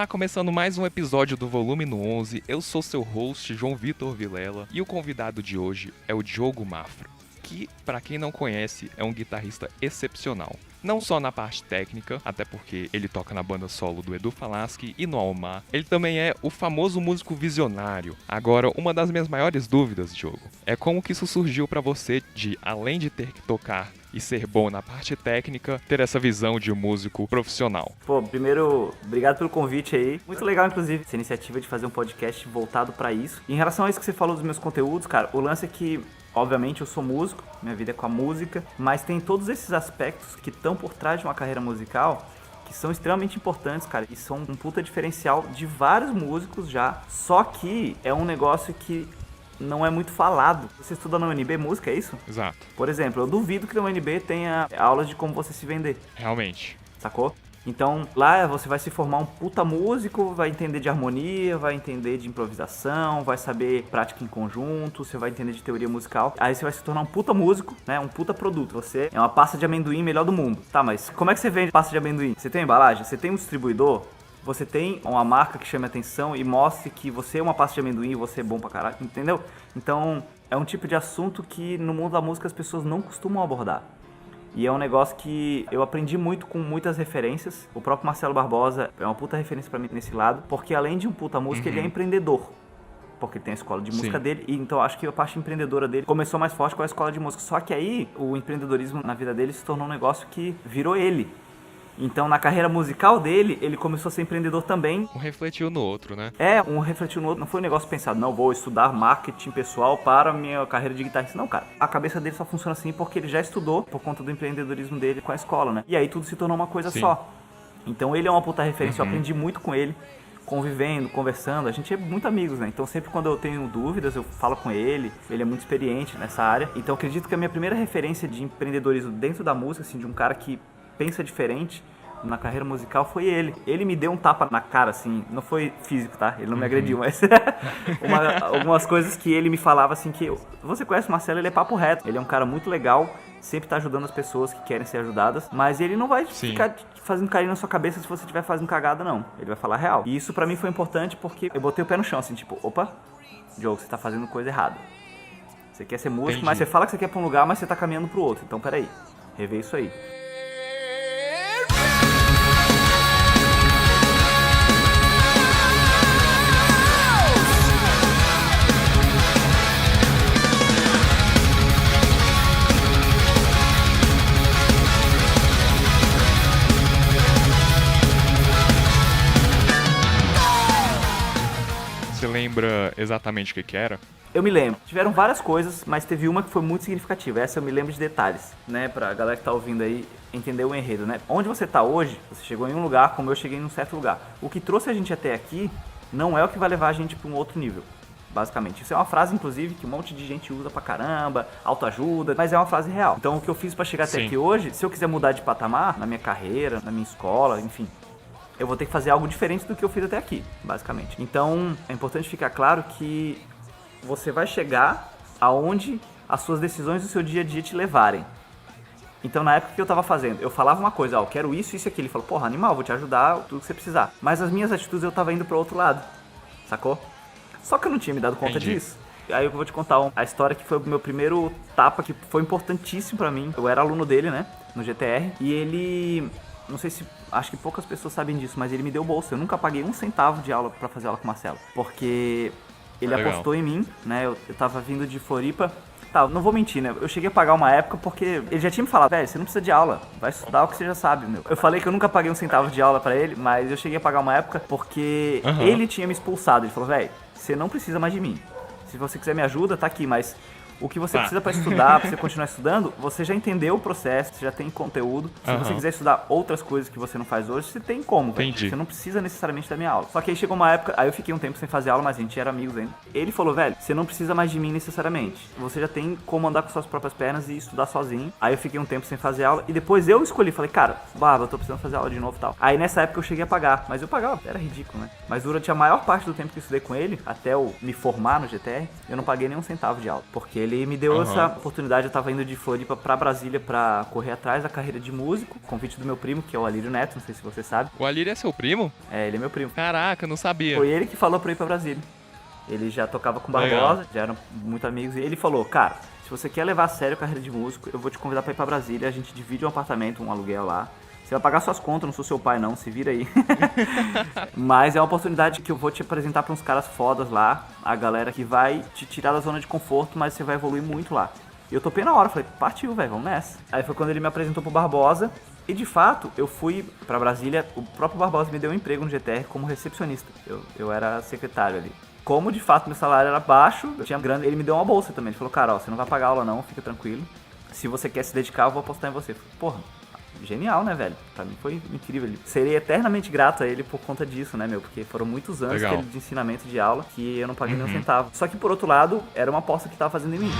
Tá começando mais um episódio do Volume no 11, eu sou seu host, João Vitor Vilela, e o convidado de hoje é o Diogo Mafra, que, pra quem não conhece, é um guitarrista excepcional. Não só na parte técnica, até porque ele toca na banda solo do Edu Falaschi e no Almar, ele também é o famoso músico visionário. Agora, uma das minhas maiores dúvidas, Diogo, é como que isso surgiu pra você de, além de ter que tocar e ser bom na parte técnica, ter essa visão de músico profissional. Pô, primeiro, obrigado pelo convite aí. Muito legal, inclusive, essa iniciativa de fazer um podcast voltado pra isso. E em relação a isso que você falou dos meus conteúdos, cara, o lance é que, obviamente, eu sou músico, minha vida é com a música, mas tem todos esses aspectos que estão por trás de uma carreira musical que são extremamente importantes, cara, e são um puta diferencial de vários músicos já. Só que é um negócio que não é muito falado. Você estuda na UNB música, é isso? Exato. Por exemplo, eu duvido que na UNB tenha aulas de como você se vender. Realmente. Sacou? Então, lá você vai se formar um puta músico, vai entender de harmonia, vai entender de improvisação, vai saber prática em conjunto, você vai entender de teoria musical. Aí você vai se tornar um puta músico, né? Um puta produto. Você é uma pasta de amendoim melhor do mundo. Tá, mas como é que você vende pasta de amendoim? Você tem embalagem? Você tem um distribuidor? Você tem uma marca que chame a atenção e mostre que você é uma pasta de amendoim e você é bom pra caralho, entendeu? Então, é um tipo de assunto que no mundo da música as pessoas não costumam abordar. E é um negócio que eu aprendi muito com muitas referências. O próprio Marcelo Barbosa é uma puta referência pra mim nesse lado, porque além de um puta músico, ele é empreendedor. Porque tem a escola de música dele, e então acho que a parte empreendedora dele começou mais forte com a escola de música. Só que aí, o empreendedorismo na vida dele se tornou um negócio que virou ele. Então, na carreira musical dele, ele começou a ser empreendedor também. Um refletiu no outro, né? Um refletiu no outro. Não foi um negócio pensado, não, vou estudar marketing pessoal para a minha carreira de guitarrista. Não, cara. A cabeça dele só funciona assim porque ele já estudou por conta do empreendedorismo dele com a escola, né? E aí tudo se tornou uma coisa só. Então, ele é uma puta referência. Eu aprendi muito com ele, convivendo, conversando. A gente é muito amigos, né? Então, sempre quando eu tenho dúvidas, eu falo com ele. Ele é muito experiente nessa área. Então, acredito que a minha primeira referência de empreendedorismo dentro da música, assim, de um cara que pensa diferente na carreira musical, foi ele. Ele me deu um tapa na cara, assim, não foi físico, tá? Ele não me agrediu, mas algumas coisas que ele me falava, assim, que você conhece o Marcelo, ele é papo reto. Ele é um cara muito legal, sempre tá ajudando as pessoas que querem ser ajudadas, mas ele não vai ficar fazendo carinho na sua cabeça se você estiver fazendo cagada, não. Ele vai falar real. E isso pra mim foi importante porque eu botei o pé no chão, assim, tipo, opa, Diogo, você tá fazendo coisa errada. Você quer ser músico, mas você fala que você quer pra um lugar, mas você tá caminhando pro outro. Então, peraí, revê isso aí. Você lembra exatamente o que era? Eu me lembro. Tiveram várias coisas, mas teve uma que foi muito significativa. Essa eu me lembro de detalhes, né? Pra galera que tá ouvindo aí entender o enredo, né? Onde você tá hoje, você chegou em um lugar como eu cheguei em um certo lugar. O que trouxe a gente até aqui não é o que vai levar a gente pra um outro nível, basicamente. Isso é uma frase, inclusive, que um monte de gente usa pra caramba, autoajuda, mas é uma frase real. Então, o que eu fiz pra chegar até aqui hoje, se eu quiser mudar de patamar, na minha carreira, na minha escola, enfim, eu vou ter que fazer algo diferente do que eu fiz até aqui, basicamente. Então, é importante ficar claro que você vai chegar aonde as suas decisões do seu dia a dia te levarem. Então, na época que eu tava fazendo, eu falava uma coisa, eu quero isso, isso e aquilo. Ele falou, porra, animal, vou te ajudar, tudo que você precisar. Mas as minhas atitudes eu tava indo pro outro lado, sacou? Só que eu não tinha me dado conta disso. Aí eu vou te contar a história que foi o meu primeiro tapa, que foi importantíssimo pra mim. Eu era aluno dele, né, no GTR, e ele... Não sei se... Acho que poucas pessoas sabem disso, mas ele me deu bolsa. Eu nunca paguei um centavo de aula pra fazer aula com o Marcelo. Porque ele apostou em mim, né? Eu tava vindo de Floripa. Tá, não vou mentir, né? Eu cheguei a pagar uma época porque ele já tinha me falado, velho, você não precisa de aula. Vai estudar o que você já sabe, meu. Eu falei que eu nunca paguei um centavo de aula pra ele, mas eu cheguei a pagar uma época porque ele tinha me expulsado. Ele falou, velho, você não precisa mais de mim. Se você quiser me ajuda, tá aqui, mas... O que você precisa para estudar, para você continuar estudando, você já entendeu o processo, você já tem conteúdo. Se você quiser estudar outras coisas que você não faz hoje, você tem como. Entendi. Você não precisa necessariamente da minha aula. Só que aí chegou uma época, aí eu fiquei um tempo sem fazer aula, mas a gente era amigos ainda. Ele falou, velho, você não precisa mais de mim necessariamente. Você já tem como andar com suas próprias pernas e estudar sozinho. Aí eu fiquei um tempo sem fazer aula e depois eu escolhi, falei, cara, eu tô precisando fazer aula de novo e tal. Aí nessa época eu cheguei a pagar, mas eu pagava, era ridículo, né? Mas durante a maior parte do tempo que eu estudei com ele, até eu me formar no GTR, eu não paguei nem um centavo de aula. Porque ele me deu essa oportunidade. Eu tava indo de Floripa pra Brasília pra correr atrás da carreira de músico. Convite do meu primo, que é o Alírio Neto, não sei se você sabe. O Alírio é seu primo? É, ele é meu primo. Caraca, eu não sabia. Foi ele que falou pra eu ir pra Brasília. Ele já tocava com Barbosa, já eram muito amigos. E ele falou, cara, se você quer levar a sério a carreira de músico, eu vou te convidar pra ir pra Brasília. A gente divide um apartamento, um aluguel lá. Você vai pagar suas contas, não sou seu pai não, se vira aí. Mas é uma oportunidade que eu vou te apresentar pra uns caras fodas lá. A galera que vai te tirar da zona de conforto, mas você vai evoluir muito lá. E eu topei na hora, falei, partiu, velho, vamos nessa. Aí foi quando ele me apresentou pro Barbosa. E de fato, eu fui pra Brasília, o próprio Barbosa me deu um emprego no GTR como recepcionista. Eu era secretário ali. Como de fato meu salário era baixo, eu tinha grana, ele me deu uma bolsa também. Ele falou, cara, ó, você não vai pagar aula não, fica tranquilo. Se você quer se dedicar, eu vou apostar em você. Porra, genial, né, velho? Pra mim foi incrível. Serei eternamente grato a ele por conta disso, né, meu? Porque foram muitos anos de ensinamento de aula que eu não paguei nem um centavo. Só que por outro lado, era uma aposta que tava fazendo em mim.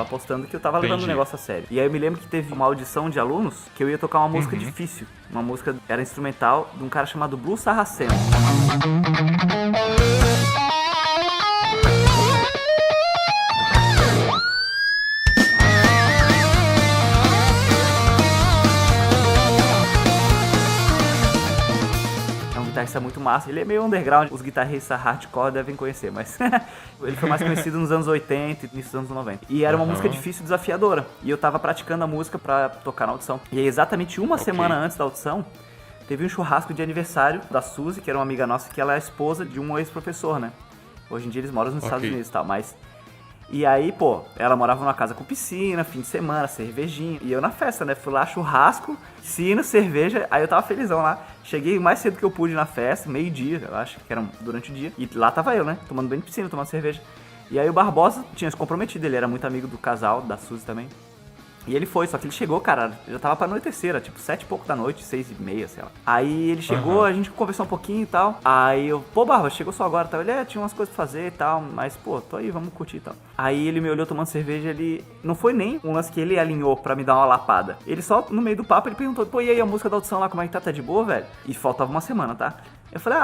Apostando que eu tava levando o negócio a sério. E aí eu me lembro que teve uma audição de alunos que eu ia tocar uma música difícil. Uma música, era instrumental, de um cara chamado Blue Sarraceno. Guitarrista muito massa, ele é meio underground, os guitarristas hardcore devem conhecer, mas ele foi mais conhecido nos anos 80 e início dos anos 90. E era uma música difícil e desafiadora, e eu tava praticando a música pra tocar na audição. E aí, exatamente uma semana antes da audição, teve um churrasco de aniversário da Suzy, que era uma amiga nossa, que ela é a esposa de um ex-professor, né? Hoje em dia eles moram nos Estados Unidos e tal, mas... E aí, pô, ela morava numa casa com piscina, fim de semana, cervejinha. E eu na festa, né? Fui lá, churrasco, piscina, cerveja. Aí eu tava felizão lá. Cheguei o mais cedo que eu pude na festa, meio-dia, eu acho que era durante o dia. E lá tava eu, né? Tomando banho de piscina, tomando cerveja. E aí o Barbosa tinha se comprometido, ele era muito amigo do casal, da Suzy também. E ele foi, só que ele chegou, cara, já tava pra anoitecer, era tipo 7 e pouco da noite, 6:30, sei lá. Aí ele chegou, a gente conversou um pouquinho e tal. Aí eu, pô, Barba, chegou só agora e tal. Ele, tinha umas coisas pra fazer e tal, mas, pô, tô aí, vamos curtir e tal. Aí ele me olhou tomando cerveja, ele... Não foi nem um lance que ele alinhou pra me dar uma lapada. Ele só, no meio do papo, ele perguntou, pô, e aí a música da audição lá, como é que tá? Tá de boa, velho? E faltava uma semana, tá? Eu falei,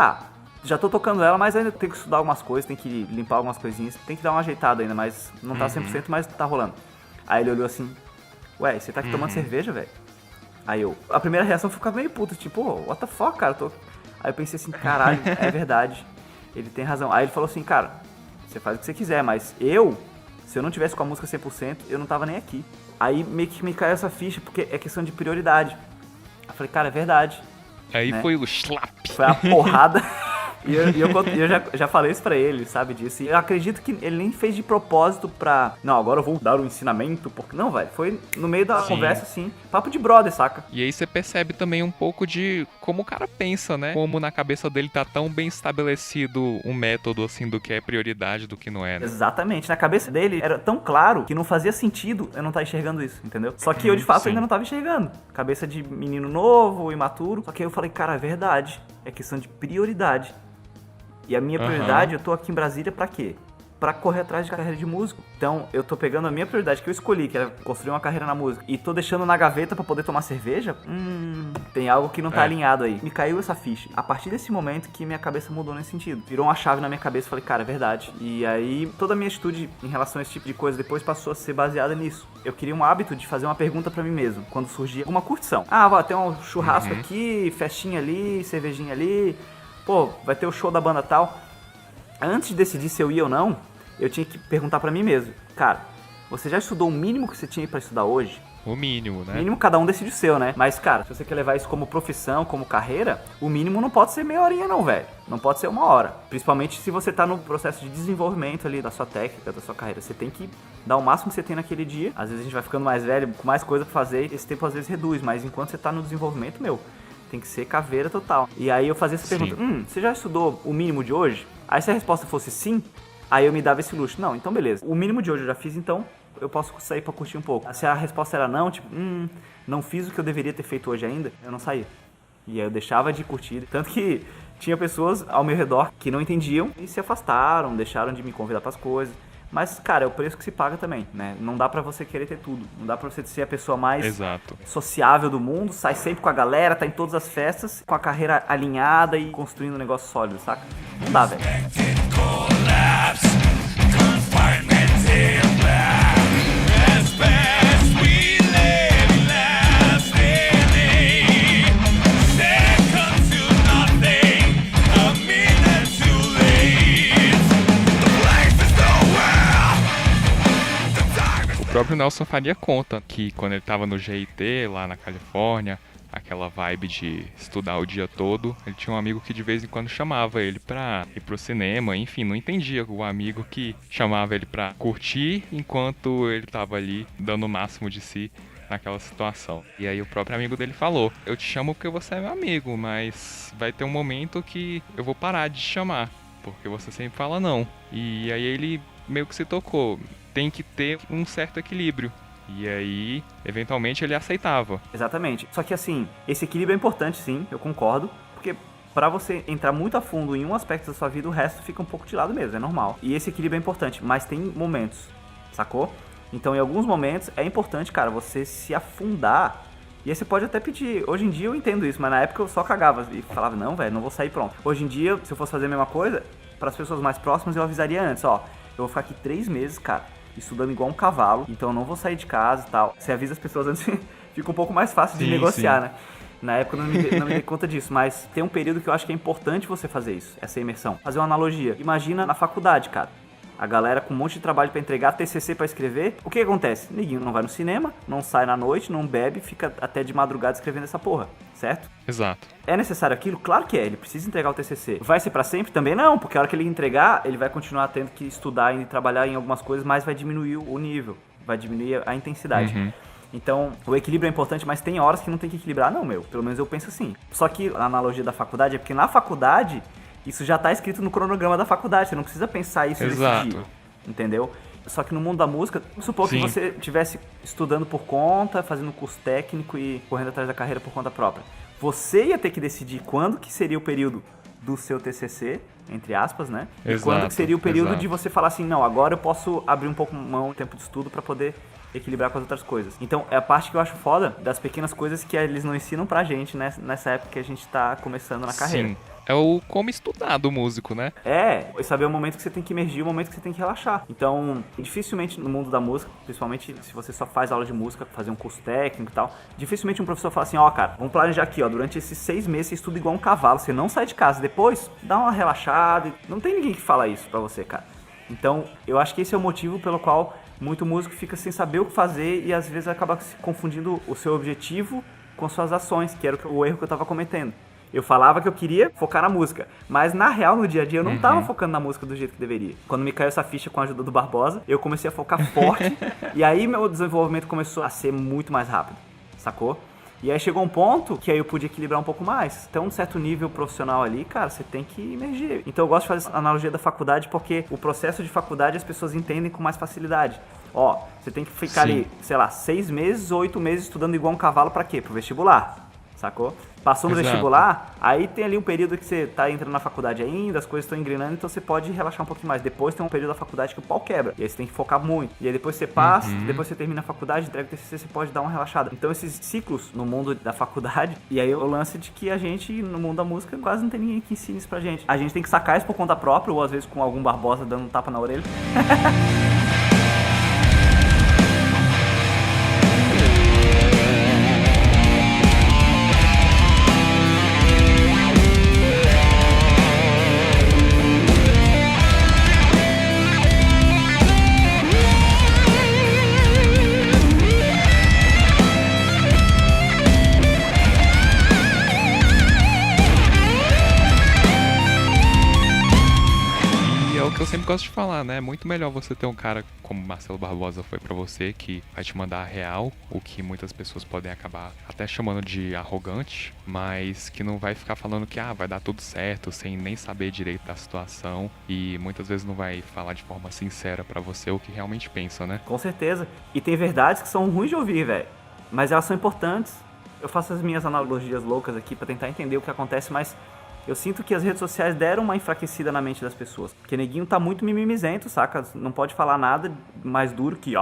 já tô tocando ela, mas ainda tenho que estudar algumas coisas, tem que limpar algumas coisinhas, tem que dar uma ajeitada ainda, mas não tá 100%, mas tá rolando. Aí ele olhou assim... Ué, você tá aqui tomando cerveja, velho? Aí a primeira reação foi ficar meio puto, tipo, what the fuck, cara, Aí eu pensei assim, caralho, é verdade, ele tem razão. Aí ele falou assim, cara, você faz o que você quiser, mas se eu não tivesse com a música 100%, eu não tava nem aqui. Aí meio que me caiu essa ficha, porque é questão de prioridade. Eu falei, cara, é verdade. Aí né? foi o slap. Foi a porrada. E eu já falei isso pra ele, sabe disso. E eu acredito que ele nem fez de propósito pra... Não, agora eu vou dar um ensinamento. Porque... Não, velho. Foi no meio da conversa, assim. Papo de brother, saca? E aí você percebe também um pouco de como o cara pensa, né? Como na cabeça dele tá tão bem estabelecido um método, assim, do que é prioridade, do que não é, né? Exatamente. Na cabeça dele era tão claro que não fazia sentido eu não estar enxergando isso, entendeu? Só que eu, de fato, ainda não tava enxergando. Cabeça de menino novo, imaturo. Só que aí eu falei, cara, é verdade. É questão de prioridade. E a minha prioridade, eu tô aqui em Brasília pra quê? Pra correr atrás de carreira de músico. Então, eu tô pegando a minha prioridade que eu escolhi, que era construir uma carreira na música, e tô deixando na gaveta pra poder tomar cerveja, tem algo que não tá alinhado aí. Me caiu essa ficha. A partir desse momento que minha cabeça mudou nesse sentido. Virou uma chave na minha cabeça e falei, cara, é verdade. E aí, toda a minha atitude em relação a esse tipo de coisa depois passou a ser baseada nisso. Eu queria um hábito de fazer uma pergunta pra mim mesmo, quando surgia alguma curtição. Vai ter um churrasco aqui, festinha ali, cervejinha ali... Pô, vai ter o show da banda tal. Antes de decidir se eu ia ou não, eu tinha que perguntar pra mim mesmo. Cara, você já estudou o mínimo que você tinha pra estudar hoje? O mínimo, né? O mínimo cada um decide o seu, né? Mas, cara, se você quer levar isso como profissão, como carreira, o mínimo não pode ser meia horinha não, velho. Não pode ser 1 hora. Principalmente se você tá no processo de desenvolvimento ali da sua técnica, da sua carreira. Você tem que dar o máximo que você tem naquele dia. Às vezes a gente vai ficando mais velho, com mais coisa pra fazer, esse tempo às vezes reduz. Mas enquanto você tá no desenvolvimento, tem que ser caveira total. E aí eu fazia essa pergunta, você já estudou o mínimo de hoje? Aí se a resposta fosse sim, aí eu me dava esse luxo. Não, então beleza. O mínimo de hoje eu já fiz, então eu posso sair pra curtir um pouco. Se a resposta era não, tipo, não fiz o que eu deveria ter feito hoje ainda, eu não saía. E aí eu deixava de curtir. Tanto que Tinha pessoas ao meu redor que não entendiam e se afastaram, deixaram de me convidar pras coisas. Mas, cara, é o preço que se paga também, né? Não dá pra você querer ter tudo. Não dá pra você ser a pessoa mais Exato. sociável do mundo, sai sempre com a galera, tá em todas as festas, com a carreira alinhada e construindo um negócio sólido, saca? Não dá, velho. O próprio Nelson Faria conta que quando ele tava no GIT, lá na Califórnia, aquela vibe de estudar o dia todo, ele tinha um amigo que de vez em quando chamava ele pra ir pro cinema, enfim, não entendia o amigo que chamava ele pra curtir enquanto ele tava ali dando o máximo de si naquela situação. E aí o próprio amigo dele falou: eu te chamo porque você é meu amigo, mas vai ter um momento que eu vou parar de te chamar, porque você sempre fala não. E aí ele meio que se tocou, tem que ter um certo equilíbrio. E aí, eventualmente, ele aceitava. Exatamente. Só que assim, esse equilíbrio é importante sim, eu concordo, porque pra você entrar muito a fundo em um aspecto da sua vida, o resto fica um pouco de lado mesmo, é normal. E esse equilíbrio é importante, mas tem momentos, sacou? Então, em alguns momentos, é importante, cara, você se afundar. E aí você pode até pedir. Hoje em dia eu entendo isso, mas na época eu só cagava e falava, não, velho, não vou sair pronto. Hoje em dia, se eu fosse fazer a mesma coisa, para as pessoas mais próximas eu avisaria antes, ó, eu vou ficar aqui 3 meses, cara, estudando igual um cavalo, então eu não vou sair de casa e tal. Você avisa as pessoas antes, fica um pouco mais fácil de negociar, né? Na época eu não me dei conta disso, mas tem um período que eu acho que é importante você fazer isso, essa imersão. Fazer uma analogia. Imagina na faculdade, cara. A galera com um monte de trabalho pra entregar, TCC pra escrever. O que acontece? Ninguém não vai no cinema, não sai na noite, não bebe, fica até de madrugada escrevendo essa porra, certo? Exato. É necessário aquilo? Claro que é, ele precisa entregar o TCC. Vai ser pra sempre? Também não, porque a hora que ele entregar, ele vai continuar tendo que estudar e trabalhar em algumas coisas, mas vai diminuir o nível, vai diminuir a intensidade. Uhum. Então, o equilíbrio é importante, mas tem horas que não tem que equilibrar, não, meu. Pelo menos eu penso assim. Só que a analogia da faculdade é porque na faculdade, isso já tá escrito no cronograma da faculdade, você não precisa pensar isso nesse dia, entendeu? Só que no mundo da música, vamos supor que você estivesse estudando por conta, fazendo curso técnico e correndo atrás da carreira por conta própria. Você ia ter que decidir quando que seria o período do seu TCC, entre aspas, né? E quando que seria o período de você falar assim, não, agora eu posso abrir um pouco mão do tempo de estudo pra poder equilibrar com as outras coisas. Então, é a parte que eu acho foda das pequenas coisas que eles não ensinam pra gente, né, nessa época que a gente tá começando na carreira. Sim. É o como estudar do músico, né? É, saber o momento que você tem que emergir, o momento que você tem que relaxar. Então, dificilmente no mundo da música, principalmente se você só faz aula de música, fazer um curso técnico e tal, dificilmente um professor fala assim, ó, cara, vamos planejar aqui, ó, durante esses 6 meses você estuda igual um cavalo, você não sai de casa, depois dá uma relaxada. Não tem ninguém que fala isso pra você, cara. Então, eu acho que esse é o motivo pelo qual muito músico fica sem saber o que fazer e às vezes acaba se confundindo o seu objetivo com suas ações, que era o erro que eu tava cometendo. Eu falava que eu queria focar na música, mas na real, no dia a dia, eu não tava focando na música do jeito que deveria. Quando me caiu essa ficha com a ajuda do Barbosa, eu comecei a focar forte e aí meu desenvolvimento começou a ser muito mais rápido, sacou? E aí chegou um ponto que aí eu pude equilibrar um pouco mais. Então, um certo nível profissional ali, cara, você tem que emergir. Então eu gosto de fazer essa analogia da faculdade porque o processo de faculdade as pessoas entendem com mais facilidade. Ó, você tem que ficar ali, sei lá, 6 meses ou 8 meses estudando igual um cavalo pra quê? Pro vestibular, sacou? Passou no vestibular, aí tem ali um período que você tá entrando na faculdade ainda, as coisas estão engrenando, então você pode relaxar um pouquinho mais. Depois tem um período da faculdade que o pau quebra, e aí você tem que focar muito. E aí depois você passa, depois você termina a faculdade, entrega o TCC, você pode dar uma relaxada. Então esses ciclos no mundo da faculdade, e aí o lance de que a gente, no mundo da música, quase não tem ninguém que ensine isso pra gente. A gente tem que sacar isso por conta própria, ou às vezes com algum Barbosa dando um tapa na orelha. Eu sempre gosto de falar, né? É muito melhor você ter um cara como Marcelo Barbosa foi pra você, que vai te mandar a real, o que muitas pessoas podem acabar até chamando de arrogante, mas que não vai ficar falando que vai dar tudo certo, sem nem saber direito da situação, e muitas vezes não vai falar de forma sincera pra você o que realmente pensa, né? Com certeza. E tem verdades que são ruins de ouvir, velho, mas elas são importantes. Eu faço as minhas analogias loucas aqui pra tentar entender o que acontece, mas Eu sinto que as redes sociais deram uma enfraquecida na mente das pessoas. Porque neguinho tá muito mimimizento, saca? Não pode falar nada mais duro que,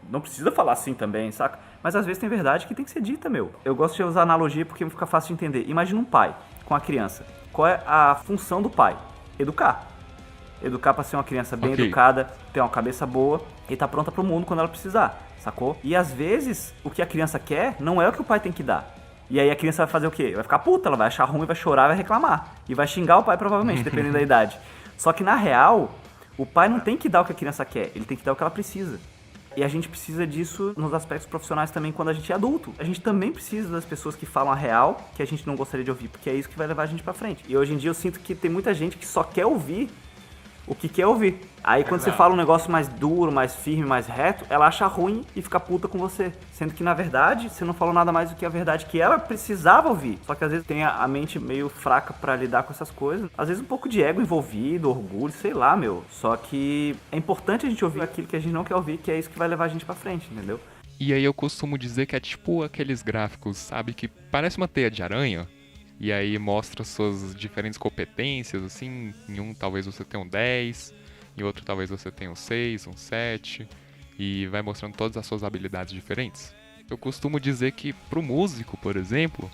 não precisa falar assim também, saca? Mas às vezes tem verdade que tem que ser dita, meu. Eu gosto de usar analogia porque fica fácil de entender. Imagina um pai com a criança. Qual é a função do pai? Educar. Educar pra ser uma criança bem educada, ter uma cabeça boa e tá pronta pro mundo quando ela precisar, sacou? E às vezes, o que a criança quer não é o que o pai tem que dar. E aí a criança vai fazer o quê? Vai ficar puta, ela vai achar ruim, vai chorar, vai reclamar. E vai xingar o pai provavelmente, dependendo da idade. Só que na real, o pai não tem que dar o que a criança quer, ele tem que dar o que ela precisa. E a gente precisa disso nos aspectos profissionais também quando a gente é adulto. A gente também precisa das pessoas que falam a real, que a gente não gostaria de ouvir, porque é isso que vai levar a gente pra frente. E hoje em dia eu sinto que tem muita gente que só quer ouvir o que quer ouvir. Aí quando você fala um negócio mais duro, mais firme, mais reto, ela acha ruim e fica puta com você. Sendo que na verdade, você não falou nada mais do que a verdade que ela precisava ouvir. Só que às vezes tem a mente meio fraca pra lidar com essas coisas. Às vezes um pouco de ego envolvido, orgulho, sei lá, meu. Só que é importante a gente ouvir aquilo que a gente não quer ouvir, que é isso que vai levar a gente pra frente, entendeu? E aí eu costumo dizer que é tipo aqueles gráficos, sabe, que parece uma teia de aranha. E aí mostra suas diferentes competências, assim, em um talvez você tenha um 10, em outro talvez você tenha um 6, um 7, e vai mostrando todas as suas habilidades diferentes. Eu costumo dizer que pro músico, por exemplo,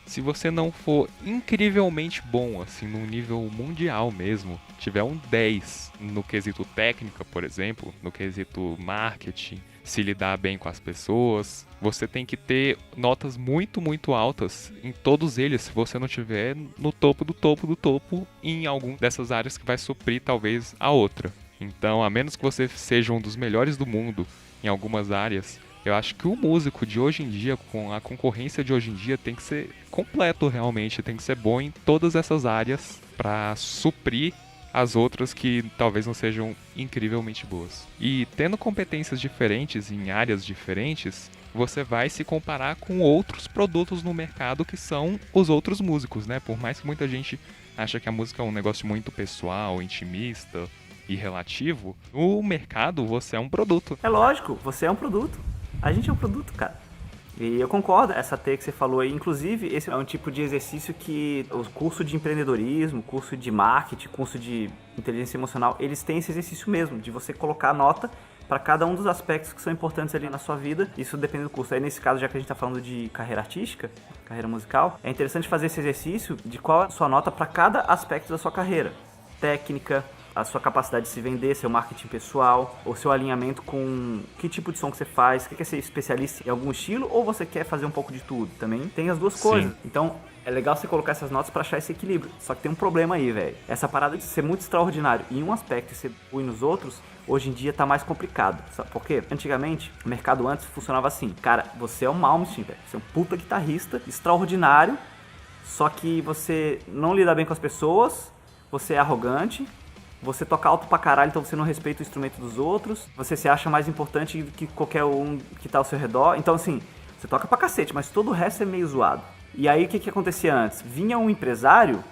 se você não for incrivelmente bom, assim, num nível mundial mesmo, tiver um 10 no quesito técnica, por exemplo, no quesito marketing, se lidar bem com as pessoas, você tem que ter notas muito, muito altas em todos eles, se você não tiver no topo do topo do topo em algum dessas áreas que vai suprir talvez a outra. Então, a menos que você seja um dos melhores do mundo em algumas áreas, eu acho que o músico de hoje em dia, com a concorrência de hoje em dia, tem que ser completo realmente, tem que ser bom em todas essas áreas para suprir as outras que talvez não sejam incrivelmente boas. E tendo competências diferentes em áreas diferentes, você vai se comparar com outros produtos no mercado que são os outros músicos, né? Por mais que muita gente acha que a música é um negócio muito pessoal, intimista e relativo, no mercado você é um produto. É lógico, você é um produto. A gente é um produto, cara. E eu concordo, essa teia que você falou aí, inclusive, esse é um tipo de exercício que o curso de empreendedorismo, curso de marketing, curso de inteligência emocional, eles têm esse exercício mesmo, de você colocar nota para cada um dos aspectos que são importantes ali na sua vida. Isso depende do curso. Aí nesse caso, já que a gente tá falando de carreira artística, carreira musical, é interessante fazer esse exercício de qual é a sua nota para cada aspecto da sua carreira. Técnica, a sua capacidade de se vender, seu marketing pessoal, ou seu alinhamento com que tipo de som que você faz, você quer ser especialista em algum estilo ou você quer fazer um pouco de tudo? Também tem as duas coisas. Então, é legal você colocar essas notas pra achar esse equilíbrio. Só que tem um problema aí, velho. Essa parada de ser muito extraordinário em um aspecto e ser ruim nos outros, hoje em dia tá mais complicado. Sabe por quê? Antigamente, o mercado antes funcionava assim. Cara, você é um Malmsteen, velho. Você é um puta guitarrista, extraordinário, só que você não lida bem com as pessoas, você é arrogante, você toca alto pra caralho, então você não respeita o instrumento dos outros, você se acha mais importante que qualquer um que tá ao seu redor. Então, assim, você toca pra cacete, mas todo o resto é meio zoado. E aí, o que acontecia antes? Vinha um empresário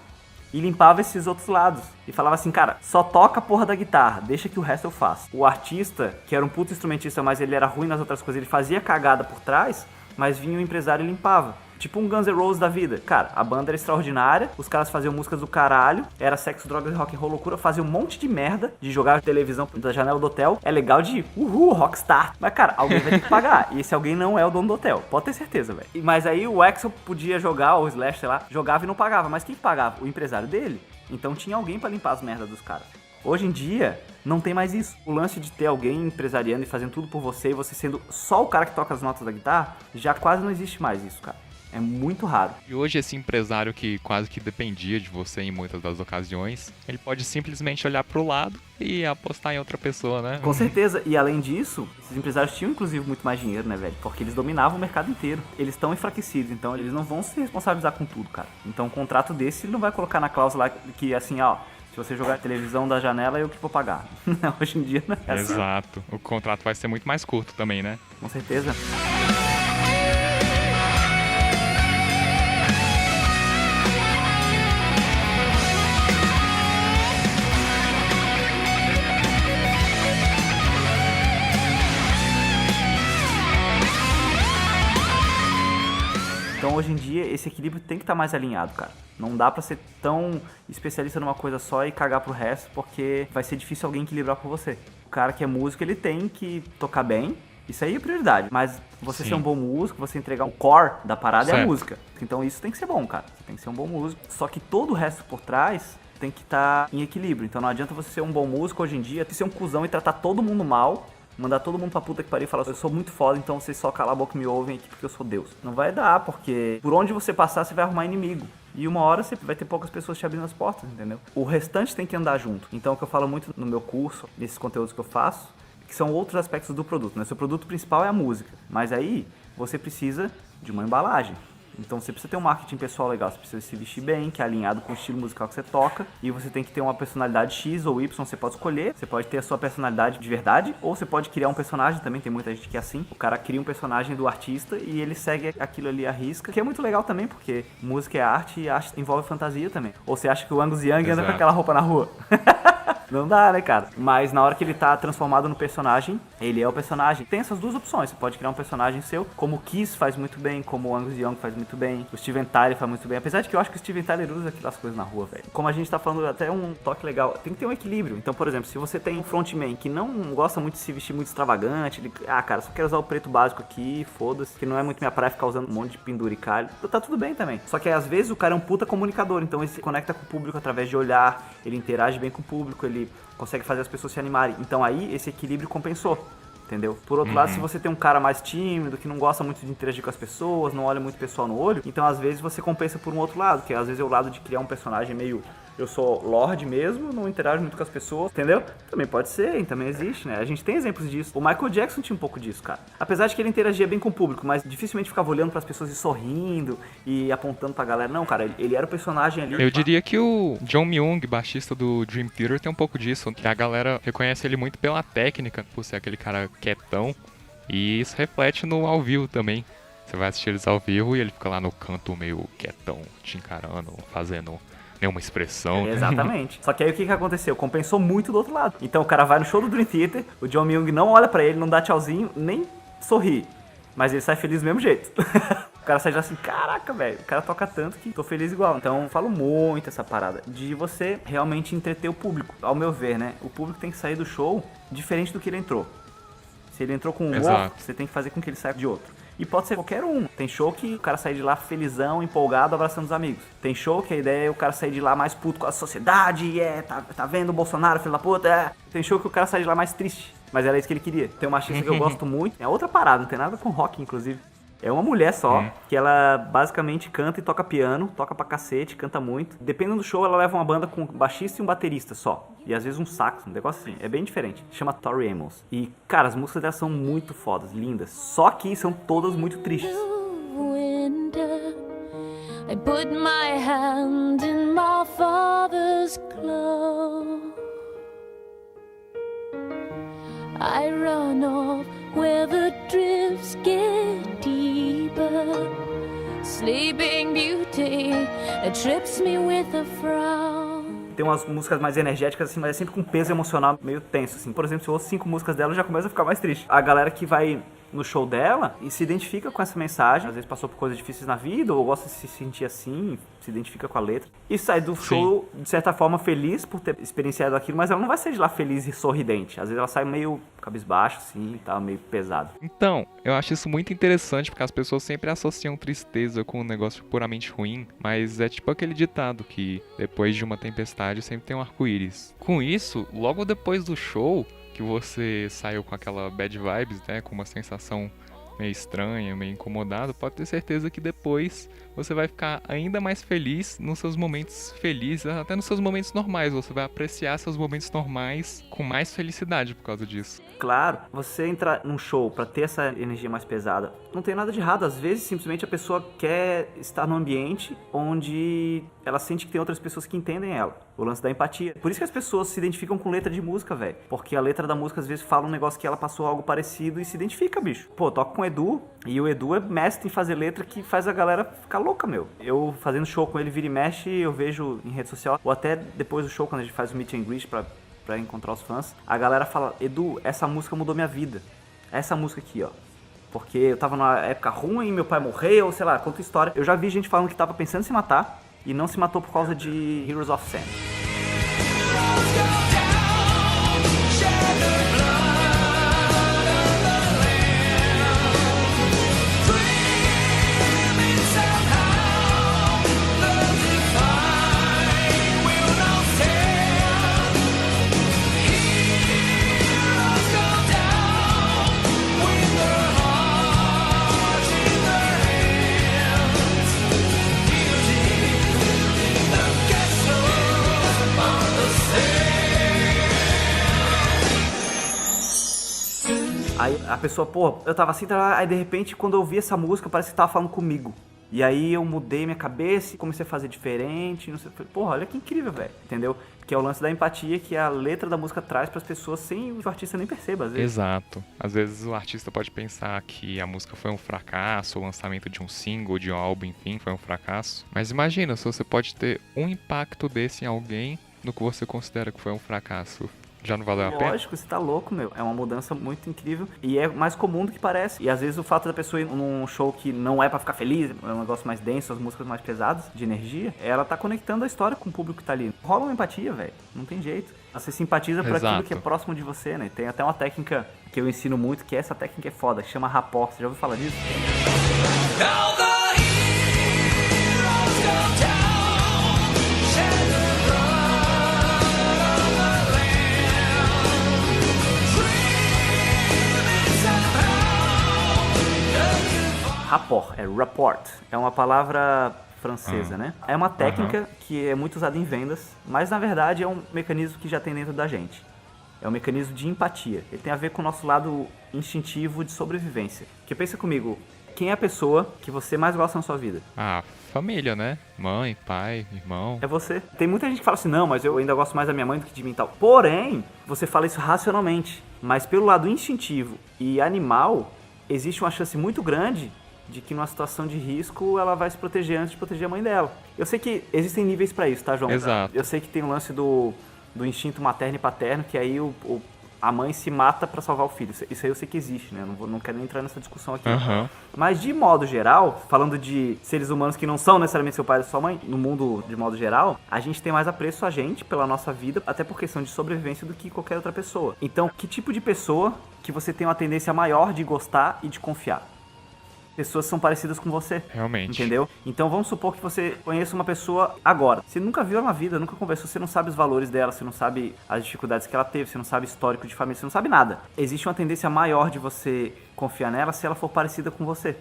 e limpava esses outros lados. E falava assim, cara, só toca a porra da guitarra, deixa que o resto eu faço. O artista, que era um puto instrumentista, mas ele era ruim nas outras coisas, ele fazia cagada por trás, mas vinha o empresário e limpava. Tipo um Guns N' Roses da vida. Cara, a banda era extraordinária, os caras faziam músicas do caralho, era sexo, drogas e rock and roll loucura, fazia um monte de merda de jogar televisão da janela do hotel. É legal de rockstar. Mas, cara, alguém vai ter que pagar. E esse alguém não é o dono do hotel. Pode ter certeza, velho. Mas aí o Axl podia jogar, ou o Slash, sei lá, jogava e não pagava. Mas quem pagava? O empresário dele. Então tinha alguém pra limpar as merdas dos caras. Hoje em dia, não tem mais isso. O lance de ter alguém empresariando e fazendo tudo por você e você sendo só o cara que toca as notas da guitarra, já quase não existe mais isso, cara. É muito raro. E hoje esse empresário que quase que dependia de você em muitas das ocasiões, ele pode simplesmente olhar pro lado e apostar em outra pessoa, né? Com certeza. E além disso, esses empresários tinham inclusive muito mais dinheiro, né, velho? Porque eles dominavam o mercado inteiro. Eles estão enfraquecidos, então eles não vão se responsabilizar com tudo, cara. Então um contrato desse ele não vai colocar na cláusula que assim, ó, se você jogar a televisão da janela, eu que vou pagar. Hoje em dia não é assim. Exato. O contrato vai ser muito mais curto também, né? Com certeza. Então hoje em dia, esse equilíbrio tem que estar mais alinhado, cara. Não dá pra ser tão especialista numa coisa só e cagar pro resto, porque vai ser difícil alguém equilibrar por você. O cara que é músico, ele tem que tocar bem, isso aí é prioridade. Mas você ser um bom músico, você entregar o core da parada é a música. Então isso tem que ser bom, cara. Você tem que ser um bom músico. Só que todo o resto por trás tem que estar em equilíbrio. Então não adianta você ser um bom músico hoje em dia, ser um cuzão e tratar todo mundo mal, mandar todo mundo pra puta que pariu e falar, eu sou muito foda, então vocês só calam a boca e me ouvem aqui porque eu sou Deus. Não vai dar, porque por onde você passar, você vai arrumar inimigo. E uma hora você vai ter poucas pessoas te abrindo as portas, entendeu? O restante tem que andar junto. Então o que eu falo muito no meu curso, nesses conteúdos que eu faço, que são outros aspectos do produto, né? Seu produto principal é a música, mas aí você precisa de uma embalagem. Então você precisa ter um marketing pessoal legal, você precisa se vestir bem, que é alinhado com o estilo musical que você toca, e você tem que ter uma personalidade X ou Y, você pode escolher, você pode ter a sua personalidade de verdade, ou você pode criar um personagem também, tem muita gente que é assim, o cara cria um personagem do artista e ele segue aquilo ali à risca, que é muito legal também, porque música é arte e arte envolve fantasia também. Ou você acha que o Angus Young anda com aquela roupa na rua? Não dá, né, cara? Mas na hora que ele tá transformado no personagem, ele é o personagem. Tem essas duas opções. Você pode criar um personagem seu, como o Kiss faz muito bem, como o Angus Young faz muito bem, o Steven Tyler faz muito bem. Apesar de que eu acho que o Steven Tyler usa aquelas coisas na rua, velho. Como a gente tá falando, até um toque legal. Tem que ter um equilíbrio. Então, por exemplo, se você tem um frontman que não gosta muito de se vestir muito extravagante, ele, cara, só quero usar o preto básico aqui, foda-se, que não é muito minha praia ficar usando um monte de penduricalho. Então, tá tudo bem também. Só que às vezes o cara é um puta comunicador, então ele se conecta com o público através de olhar, ele interage bem com o público, ele consegue fazer as pessoas se animarem. Então aí esse equilíbrio compensou, entendeu? Por outro lado, se você tem um cara mais tímido, que não gosta muito de interagir com as pessoas, não olha muito pessoal no olho, então às vezes você compensa por um outro lado, que às vezes é o lado de criar um personagem meio... Eu sou Lorde mesmo, não interajo muito com as pessoas, entendeu? Também pode ser, também existe, né? A gente tem exemplos disso. O Michael Jackson tinha um pouco disso, cara. Apesar de que ele interagia bem com o público, mas dificilmente ficava olhando pras pessoas e sorrindo e apontando pra galera. Não, cara, ele era o personagem ali. Eu diria que o John Myung, baixista do Dream Theater, tem um pouco disso, que a galera reconhece ele muito pela técnica, por ser aquele cara quietão, e isso reflete no ao vivo também. Você vai assistir eles ao vivo e ele fica lá no canto meio quietão, te encarando, fazendo... nenhuma expressão. Exatamente. Só que aí o que aconteceu? Compensou muito do outro lado. Então o cara vai no show do Dream Theater, o John Myung não olha pra ele, não dá tchauzinho, nem sorri. Mas ele sai feliz do mesmo jeito. O cara sai de lá assim, caraca, velho, o cara toca tanto que tô feliz igual. Então eu falo muito essa parada de você realmente entreter o público. Ao meu ver, né? O público tem que sair do show diferente do que ele entrou. Se ele entrou com humor, você tem que fazer com que ele saia de outro. E pode ser qualquer um. Tem show que o cara sai de lá felizão, empolgado, abraçando os amigos. Tem show que a ideia é o cara sair de lá mais puto com a sociedade, tá vendo o Bolsonaro, filho da puta, é. Tem show que o cara sai de lá mais triste, mas era isso que ele queria. Tem uma artista que eu gosto muito, é outra parada, não tem nada com rock, inclusive. É uma mulher só, que ela basicamente canta e toca piano, toca pra cacete, canta muito. Dependendo do show, ela leva uma banda com um baixista e um baterista só. E às vezes um sax, um negócio assim. É bem diferente. Chama Tori Amos. E, cara, as músicas dela são muito fodas, lindas. Só que são todas muito tristes. I put my hand in my father's glove. I run off where the drifts get deeper. Sleeping Beauty trips me with a frown. Tem umas músicas mais energéticas assim, mas é sempre com peso emocional meio tenso assim. Por exemplo, se eu ouço 5 músicas dela, eu já começo a ficar mais triste. A galera que vai no show dela e se identifica com essa mensagem, às vezes passou por coisas difíceis na vida ou gosta de se sentir assim, se identifica com a letra e sai do show de certa forma feliz por ter experienciado aquilo, mas ela não vai sair de lá feliz e sorridente. Às vezes ela sai meio cabisbaixo assim, tá meio pesado. Então, eu acho isso muito interessante porque as pessoas sempre associam tristeza com um negócio puramente ruim, mas é tipo aquele ditado que depois de uma tempestade sempre tem um arco-íris. Com isso, logo depois do show, que você saiu com aquela bad vibes, né, com uma sensação meio estranha, meio incomodado, pode ter certeza que depois você vai ficar ainda mais feliz nos seus momentos felizes, até nos seus momentos normais. Você vai apreciar seus momentos normais com mais felicidade por causa disso. Claro, você entrar num show pra ter essa energia mais pesada, não tem nada de errado. Às vezes, simplesmente a pessoa quer estar num ambiente onde ela sente que tem outras pessoas que entendem ela. O lance da empatia. Por isso que as pessoas se identificam com letra de música, velho. Porque a letra da música, às vezes, fala um negócio que ela passou algo parecido e se identifica, bicho. Pô, toco com o Edu, e o Edu é mestre em fazer letra que faz a galera ficar louca, meu. Eu fazendo show com ele, vira e mexe, eu vejo em rede social, ou até depois do show, quando a gente faz o meet and greet pra encontrar os fãs, a galera fala, Edu, essa música mudou minha vida. Essa música aqui, ó. porque eu tava numa época ruim, meu pai morreu, sei lá, conta história. Eu já vi gente falando que tava pensando em se matar e não se matou por causa de Heroes of Sand. Aí a pessoa, pô, eu tava assim, aí de repente quando eu ouvi essa música parece que tava falando comigo. E aí eu mudei minha cabeça e comecei a fazer diferente, não sei, porra, olha que incrível, velho, entendeu? Que é o lance da empatia que a letra da música traz pras pessoas sem o artista nem perceba, às vezes. Exato. Às vezes o artista pode pensar que a música foi um fracasso, o lançamento de um single, de um álbum, enfim, foi um fracasso. Mas imagina se você pode ter um impacto desse em alguém no que você considera que foi um fracasso. Já não valeu a pena? Lógico, você tá louco, meu. É uma mudança muito incrível e é mais comum do que parece. E às vezes o fato da pessoa ir num show que não é pra ficar feliz, é um negócio mais denso, as músicas mais pesadas, de energia, ela tá conectando a história com o público que tá ali. Rola uma empatia, velho. Não tem jeito. Você simpatiza por aquilo que é próximo de você, né? Tem até uma técnica que eu ensino muito, que essa técnica é foda, que chama rapport. Você já ouviu falar disso? Rapport, é uma palavra francesa, né? É uma técnica que é muito usada em vendas, mas na verdade é um mecanismo que já tem dentro da gente. É um mecanismo de empatia. Ele tem a ver com o nosso lado instintivo de sobrevivência. Porque pensa comigo, quem é a pessoa que você mais gosta na sua vida? Ah, família, né? Mãe, pai, irmão. É você. Tem muita gente que fala assim, não, mas eu ainda gosto mais da minha mãe do que de mim e tal. Porém, você fala isso racionalmente. Mas pelo lado instintivo e animal, existe uma chance muito grande de que numa situação de risco ela vai se proteger antes de proteger a mãe dela. Eu sei que existem níveis pra isso, tá, João? Exato. Eu sei que tem o lance do instinto materno e paterno, que aí a mãe se mata pra salvar o filho. Isso aí eu sei que existe, né? Eu não quero nem entrar nessa discussão aqui. Mas de modo geral, falando de seres humanos que não são necessariamente seu pai ou sua mãe, no mundo de modo geral, a gente tem mais apreço a gente pela nossa vida, até por questão de sobrevivência do que qualquer outra pessoa. Então, que tipo de pessoa que você tem uma tendência maior de gostar e de confiar? Pessoas que são parecidas com você. Realmente. Entendeu? Então vamos supor que você conheça uma pessoa agora. Você nunca viu ela na vida, nunca conversou, você não sabe os valores dela, você não sabe as dificuldades que ela teve, você não sabe histórico de família, você não sabe nada. Existe uma tendência maior de você confiar nela se ela for parecida com você.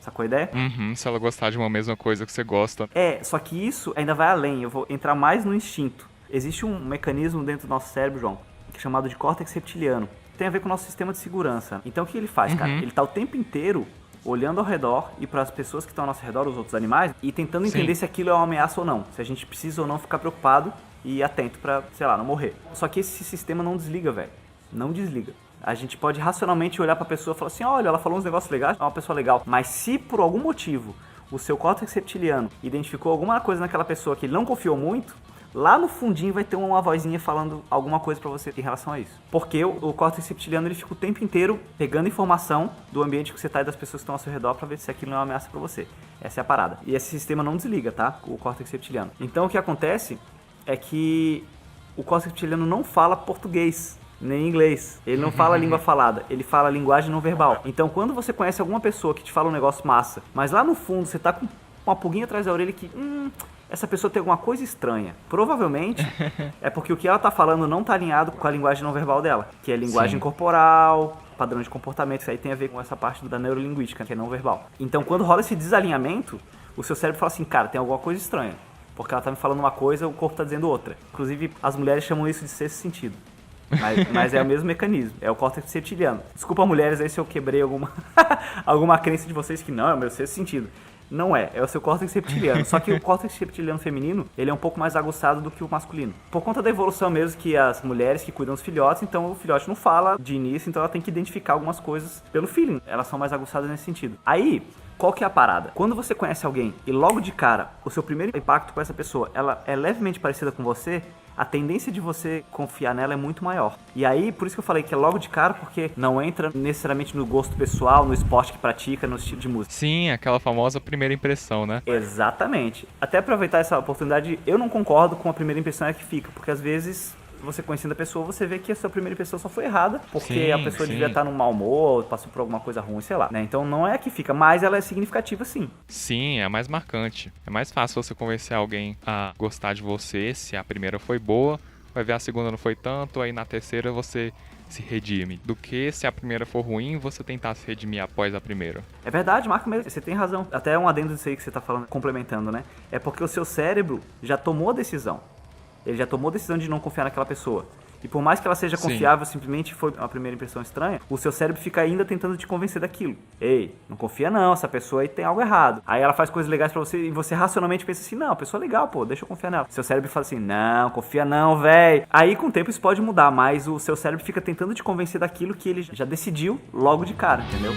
Sacou a ideia? Se ela gostar de uma mesma coisa que você gosta. Só que isso ainda vai além. Eu vou entrar mais no instinto. Existe um mecanismo dentro do nosso cérebro, João, que é chamado de córtex reptiliano. Tem a ver com o nosso sistema de segurança. Então o que ele faz, cara? Ele tá o tempo inteiro olhando ao redor e para as pessoas que estão ao nosso redor, os outros animais, e tentando entender se aquilo é uma ameaça ou não. Se a gente precisa ou não ficar preocupado e atento pra, sei lá, não morrer. Só que esse sistema não desliga, velho. Não desliga. A gente pode racionalmente olhar pra pessoa e falar assim, olha, ela falou uns negócios legais, é uma pessoa legal. Mas se por algum motivo o seu córtex reptiliano identificou alguma coisa naquela pessoa que ele não confiou muito, lá no fundinho vai ter uma vozinha falando alguma coisa pra você em relação a isso. Porque o córtex reptiliano ele fica o tempo inteiro pegando informação do ambiente que você tá e das pessoas que estão ao seu redor pra ver se aquilo não é uma ameaça pra você. Essa é a parada. E esse sistema não desliga, tá? O córtex reptiliano. Então o que acontece é que o córtex reptiliano não fala português, nem inglês. Ele não fala língua falada, ele fala linguagem não verbal. Então quando você conhece alguma pessoa que te fala um negócio massa, mas lá no fundo você tá com uma pulguinha atrás da orelha que... essa pessoa tem alguma coisa estranha. Provavelmente é porque o que ela tá falando não tá alinhado com a linguagem não verbal dela, que é linguagem corporal, padrão de comportamento, isso aí tem a ver com essa parte da neurolinguística, que é não verbal. Então, quando rola esse desalinhamento, o seu cérebro fala assim, cara, tem alguma coisa estranha, porque ela tá me falando uma coisa, o corpo tá dizendo outra. Inclusive, as mulheres chamam isso de sexto sentido. Mas é o mesmo mecanismo, é o córtex reptiliano. Desculpa, mulheres, aí se eu quebrei alguma crença de vocês que não, é o meu sexto sentido. Não é o seu córtex reptiliano. Só que o córtex reptiliano feminino, ele é um pouco mais aguçado do que o masculino. Por conta da evolução mesmo, que as mulheres que cuidam dos filhotes, então o filhote não fala de início, então ela tem que identificar algumas coisas pelo feeling. Elas são mais aguçadas nesse sentido. Aí, qual que é a parada? Quando você conhece alguém e logo de cara, o seu primeiro impacto com essa pessoa, ela é levemente parecida com você, a tendência de você confiar nela é muito maior. E aí, por isso que eu falei que é logo de cara, porque não entra necessariamente no gosto pessoal, no esporte que pratica, no estilo de música. Sim, aquela famosa primeira impressão, né? Exatamente. Até aproveitar essa oportunidade, eu não concordo com a primeira impressão que fica, porque às vezes você conhecendo a pessoa, você vê que a sua primeira impressão só foi errada, porque Sim, a pessoa sim. devia estar num mau humor, passou por alguma coisa ruim, sei lá, né? Então não é a que fica, mas ela é significativa sim. Sim, é a mais marcante. É mais fácil você convencer alguém a gostar de você se a primeira foi boa, vai ver a segunda não foi tanto, aí na terceira você se redime. Do que se a primeira for ruim, você tentar se redimir após a primeira. É verdade, Marco, mesmo, você tem razão. Até um adendo disso aí que você tá falando, complementando, né? É porque o seu cérebro já tomou a decisão. Ele já tomou a decisão de não confiar naquela pessoa. E por mais que ela seja Sim. confiável, simplesmente foi uma primeira impressão estranha, o seu cérebro fica ainda tentando te convencer daquilo. Ei, não confia não, essa pessoa aí tem algo errado. Aí ela faz coisas legais pra você e você racionalmente pensa assim, não, a pessoa é legal, pô, deixa eu confiar nela. Seu cérebro fala assim, não, confia não, véi. Aí com o tempo isso pode mudar, mas o seu cérebro fica tentando te convencer daquilo que ele já decidiu logo de cara, entendeu?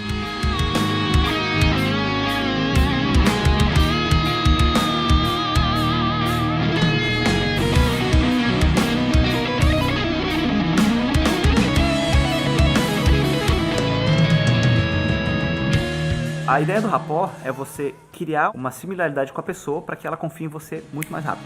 A ideia do rapport é você criar uma similaridade com a pessoa para que ela confie em você muito mais rápido.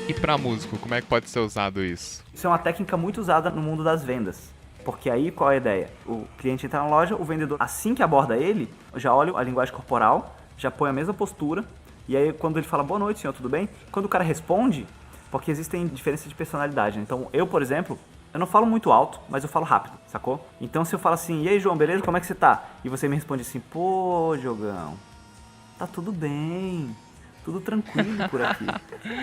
E pra músico, como é que pode ser usado isso? Isso é uma técnica muito usada no mundo das vendas. Porque aí, qual é a ideia? O cliente entra na loja, o vendedor, assim que aborda ele, já olha a linguagem corporal, já põe a mesma postura, e aí quando ele fala, boa noite, senhor, tudo bem? Quando o cara responde, porque existem diferenças de personalidade, né? Então, eu, por exemplo, eu não falo muito alto, mas eu falo rápido, sacou? Então, se eu falo assim, e aí, João, beleza? Como é que você tá? E você me responde assim, pô, Diogão, tá tudo bem, tudo tranquilo por aqui.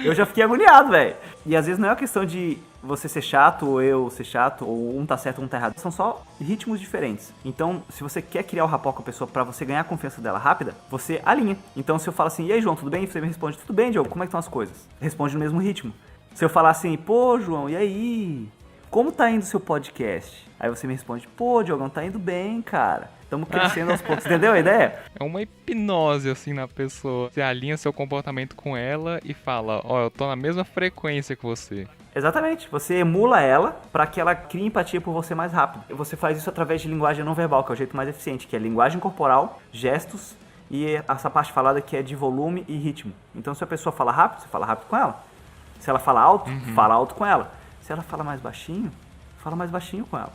Eu já fiquei agoniado, velho. E às vezes não é uma questão de você ser chato ou eu ser chato, ou um tá certo ou um tá errado. São só ritmos diferentes. Então, se você quer criar o rapport com a pessoa pra você ganhar a confiança dela rápida, você alinha. Então, se eu falo assim, e aí, João, tudo bem? Você me responde, tudo bem, Diogo, como é que estão as coisas? Responde no mesmo ritmo. Se eu falar assim, pô, João, e aí? Como tá indo o seu podcast? Aí você me responde, pô, Diogão, tá indo bem, cara. Estamos crescendo aos poucos. Entendeu a ideia? É uma hipnose, assim, na pessoa. Você alinha seu comportamento com ela e fala, ó, eu tô na mesma frequência que você. Exatamente. Você emula ela para que ela crie empatia por você mais rápido. E você faz isso através de linguagem não verbal, que é o jeito mais eficiente, que é linguagem corporal, gestos e essa parte falada que é de volume e ritmo. Então, se a pessoa fala rápido, você fala rápido com ela. Se ela fala alto, fala alto com ela. Se ela fala mais baixinho, fala mais baixinho com ela.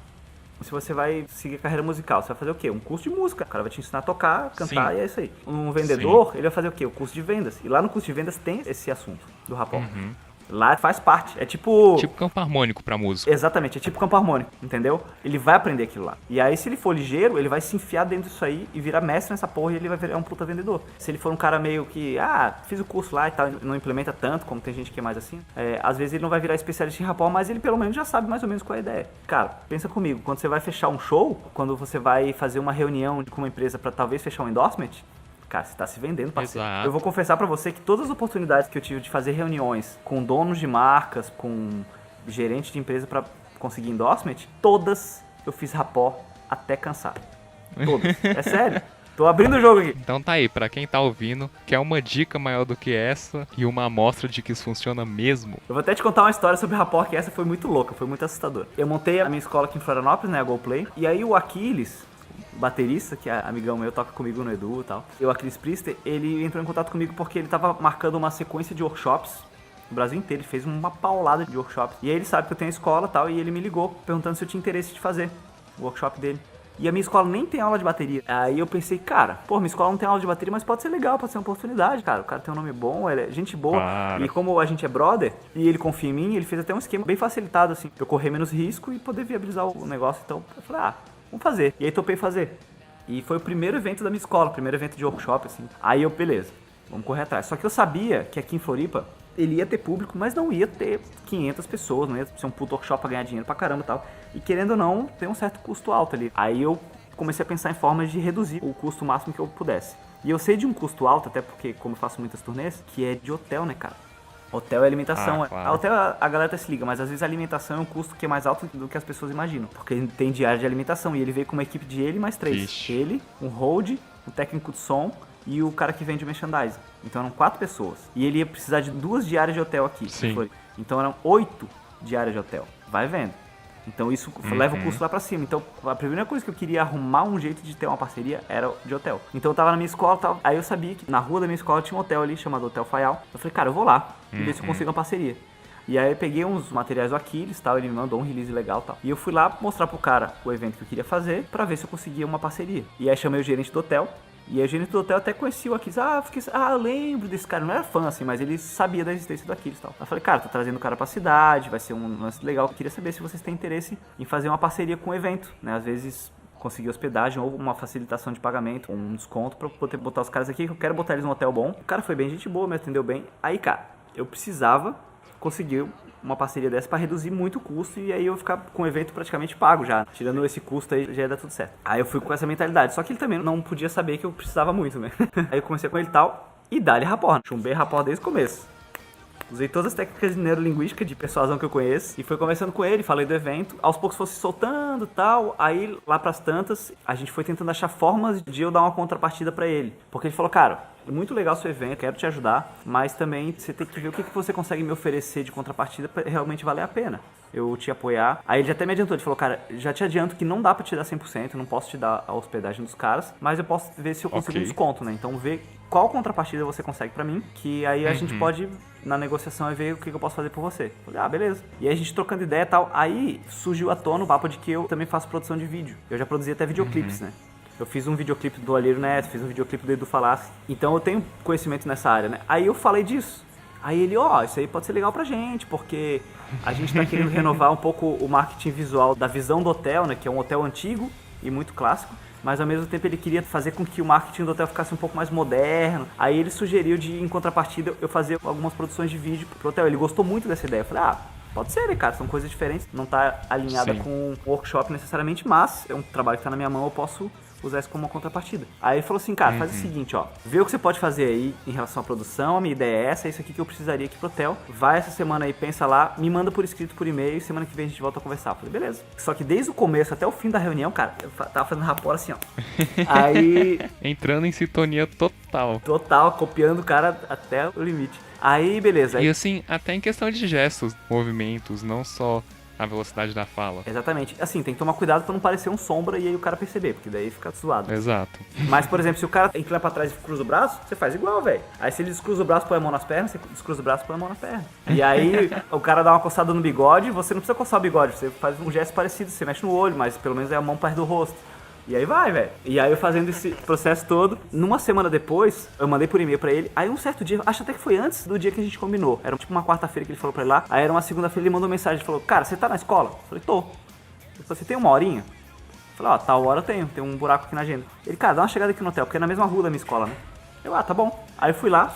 Se você vai seguir carreira musical, você vai fazer o quê? Um curso de música. O cara vai te ensinar a tocar, cantar. Sim. E é isso aí. Um vendedor, ele vai fazer o quê? O curso de vendas. E lá no curso de vendas tem esse assunto do rapport. Lá faz parte. É tipo... Tipo campo harmônico pra música. Exatamente, é tipo campo harmônico, entendeu? Ele vai aprender aquilo lá. E aí, se ele for ligeiro, ele vai se enfiar dentro disso aí e virar mestre nessa porra e ele vai virar um puta vendedor. Se ele for um cara meio que, fiz o curso lá e tal, não implementa tanto, como tem gente que é mais assim, às vezes ele não vai virar especialista em rapport, mas ele pelo menos já sabe mais ou menos qual é a ideia. Cara, pensa comigo, quando você vai fechar um show, quando você vai fazer uma reunião com uma empresa pra talvez fechar um endorsement, cara, você tá se vendendo, parceiro. Exato. Eu vou confessar pra você que todas as oportunidades que eu tive de fazer reuniões com donos de marcas, com gerentes de empresa pra conseguir endorsement, todas eu fiz rapport até cansar. Todas. É sério. Tô abrindo o jogo aqui. Então tá aí, pra quem tá ouvindo, quer uma dica maior do que essa e uma amostra de que isso funciona mesmo? Eu vou até te contar uma história sobre rapport, que essa foi muito louca, foi muito assustadora. Eu montei a minha escola aqui em Florianópolis, né, a GoPlay, e aí o Aquiles, baterista, que é amigão meu, toca comigo no Edu e tal. E o Aquiles Priester, ele entrou em contato comigo porque ele tava marcando uma sequência de workshops no Brasil inteiro. Ele fez uma paulada de workshops. E aí ele sabe que eu tenho a escola e tal, e ele me ligou perguntando se eu tinha interesse de fazer o workshop dele. E a minha escola nem tem aula de bateria. Aí eu pensei, cara, minha escola não tem aula de bateria, mas pode ser legal, pode ser uma oportunidade, cara. O cara tem um nome bom, ele é gente boa. Claro. E como a gente é brother, e ele confia em mim, ele fez até um esquema bem facilitado, assim, pra eu correr menos risco e poder viabilizar o negócio. Então eu falei, vamos fazer. E aí topei fazer. E foi o primeiro evento da minha escola, o primeiro evento de workshop, assim. Aí eu, beleza, vamos correr atrás. Só que eu sabia que aqui em Floripa, ele ia ter público, mas não ia ter 500 pessoas, não ia ser um puto workshop pra ganhar dinheiro pra caramba e tal. E querendo ou não, tem um certo custo alto ali. Aí eu comecei a pensar em formas de reduzir o custo máximo que eu pudesse. E eu sei de um custo alto, até porque, como eu faço muitas turnês, que é de hotel, né, cara? Hotel é alimentação. Claro. A hotel a galera até se liga, mas às vezes a alimentação é um custo que é mais alto do que as pessoas imaginam. Porque ele tem diária de alimentação e ele veio com uma equipe de ele mais 3. Ixi. Ele, um hold, um técnico de som e o cara que vende merchandising. Então eram 4 pessoas. E ele ia precisar de 2 diárias de hotel aqui. Sim. Então eram 8 diárias de hotel. Vai vendo. Então isso leva o custo lá pra cima. Então a primeira coisa que eu queria arrumar um jeito de ter uma parceria era de hotel. Então eu tava na minha escola e tal. Aí eu sabia que na rua da minha escola tinha um hotel ali chamado Hotel Faial. Eu falei, cara, eu vou lá e ver se eu consigo uma parceria. E aí eu peguei uns materiais do Aquiles, tal, ele me mandou um release legal e tal. E eu fui lá mostrar pro cara o evento que eu queria fazer pra ver se eu conseguia uma parceria. E aí chamei o gerente do hotel. E aí o gerente do hotel até conhecia o Aquiles. Eu lembro desse cara. Não era fã, assim, mas ele sabia da existência do Aquiles e tal. Eu falei, cara, tô trazendo o cara pra cidade, vai ser um lance legal. Eu queria saber se vocês têm interesse em fazer uma parceria com o evento, né? Às vezes conseguir hospedagem ou uma facilitação de pagamento, um desconto pra poder botar os caras aqui, que eu quero botar eles num hotel bom. O cara foi bem gente boa, me atendeu bem. Aí, cara, eu precisava conseguir uma parceria dessa pra reduzir muito o custo e aí eu ficar com o evento praticamente pago já. Tirando esse custo aí, já ia dar tudo certo. Aí eu fui com essa mentalidade, só que ele também não podia saber que eu precisava muito, né? Aí eu comecei com ele e tal, e dá-lhe rapport. Chumbei rapport desde o começo. Usei todas as técnicas de neurolinguística, de persuasão que eu conheço, e fui conversando com ele, falei do evento. Aos poucos foi se soltando e tal, aí lá pras tantas, a gente foi tentando achar formas de eu dar uma contrapartida pra ele. Porque ele falou, cara, muito legal o seu evento, quero te ajudar, mas também você tem que ver o que você consegue me oferecer de contrapartida pra realmente valer a pena eu te apoiar. Aí ele até me adiantou, ele falou, cara, já te adianto que não dá pra te dar 100%, não posso te dar a hospedagem dos caras, mas eu posso ver se eu consigo um desconto, né? Então vê qual contrapartida você consegue pra mim, que aí a gente pode, na negociação, ver o que eu posso fazer por você. Eu falei, beleza. E aí a gente trocando ideia e tal, aí surgiu à tona o papo de que eu também faço produção de vídeo. Eu já produzi até videoclipes, né? Eu fiz um videoclipe do Alheiro Neto, fiz um videoclipe do Edu Falaschi. Então eu tenho conhecimento nessa área, né? Aí eu falei disso. Aí ele, isso aí pode ser legal pra gente, porque a gente tá querendo renovar um pouco o marketing visual da visão do hotel, né? Que é um hotel antigo e muito clássico. Mas ao mesmo tempo ele queria fazer com que o marketing do hotel ficasse um pouco mais moderno. Aí ele sugeriu de, em contrapartida, eu fazer algumas produções de vídeo pro hotel. Ele gostou muito dessa ideia. Eu falei, pode ser, né, cara? São coisas diferentes. Não tá alinhada com um workshop necessariamente, mas é um trabalho que tá na minha mão, eu posso usar isso como uma contrapartida. Aí ele falou assim, cara, faz o seguinte, vê o que você pode fazer aí em relação à produção, a minha ideia é essa, é isso aqui que eu precisaria aqui pro hotel. Vai essa semana aí, pensa lá, me manda por escrito, por e-mail, semana que vem a gente volta a conversar. Eu falei, beleza. Só que desde o começo até o fim da reunião, cara, eu tava fazendo rapport assim, Aí... entrando em sintonia total. Total, copiando o cara até o limite. Aí, beleza. E assim, até em questão de gestos, movimentos, não só a velocidade da fala. Exatamente. Assim, tem que tomar cuidado pra não parecer um sombra e aí o cara perceber, porque daí fica zoado. Exato. Mas, por exemplo, se o cara inclina pra trás e cruza o braço, você faz igual, velho. Aí se ele descruza o braço, põe a mão nas pernas, você descruza o braço, põe a mão na perna. E aí o cara dá uma coçada no bigode, você não precisa coçar o bigode, você faz um gesto parecido, você mexe no olho, mas pelo menos é a mão perto do rosto. E aí vai, velho. E aí eu fazendo esse processo todo, numa semana depois, eu mandei por e-mail pra ele. Aí um certo dia, acho até que foi antes do dia que a gente combinou. Era tipo uma quarta-feira que ele falou pra ele lá. Aí era uma segunda-feira, ele mandou mensagem, ele falou, cara, você tá na escola? Eu falei, tô. Ele falou, você tem uma horinha? Eu falei, tal hora eu tenho, tem um buraco aqui na agenda. Ele, cara, dá uma chegada aqui no hotel, porque é na mesma rua da minha escola, né? Eu, tá bom. Aí eu fui lá,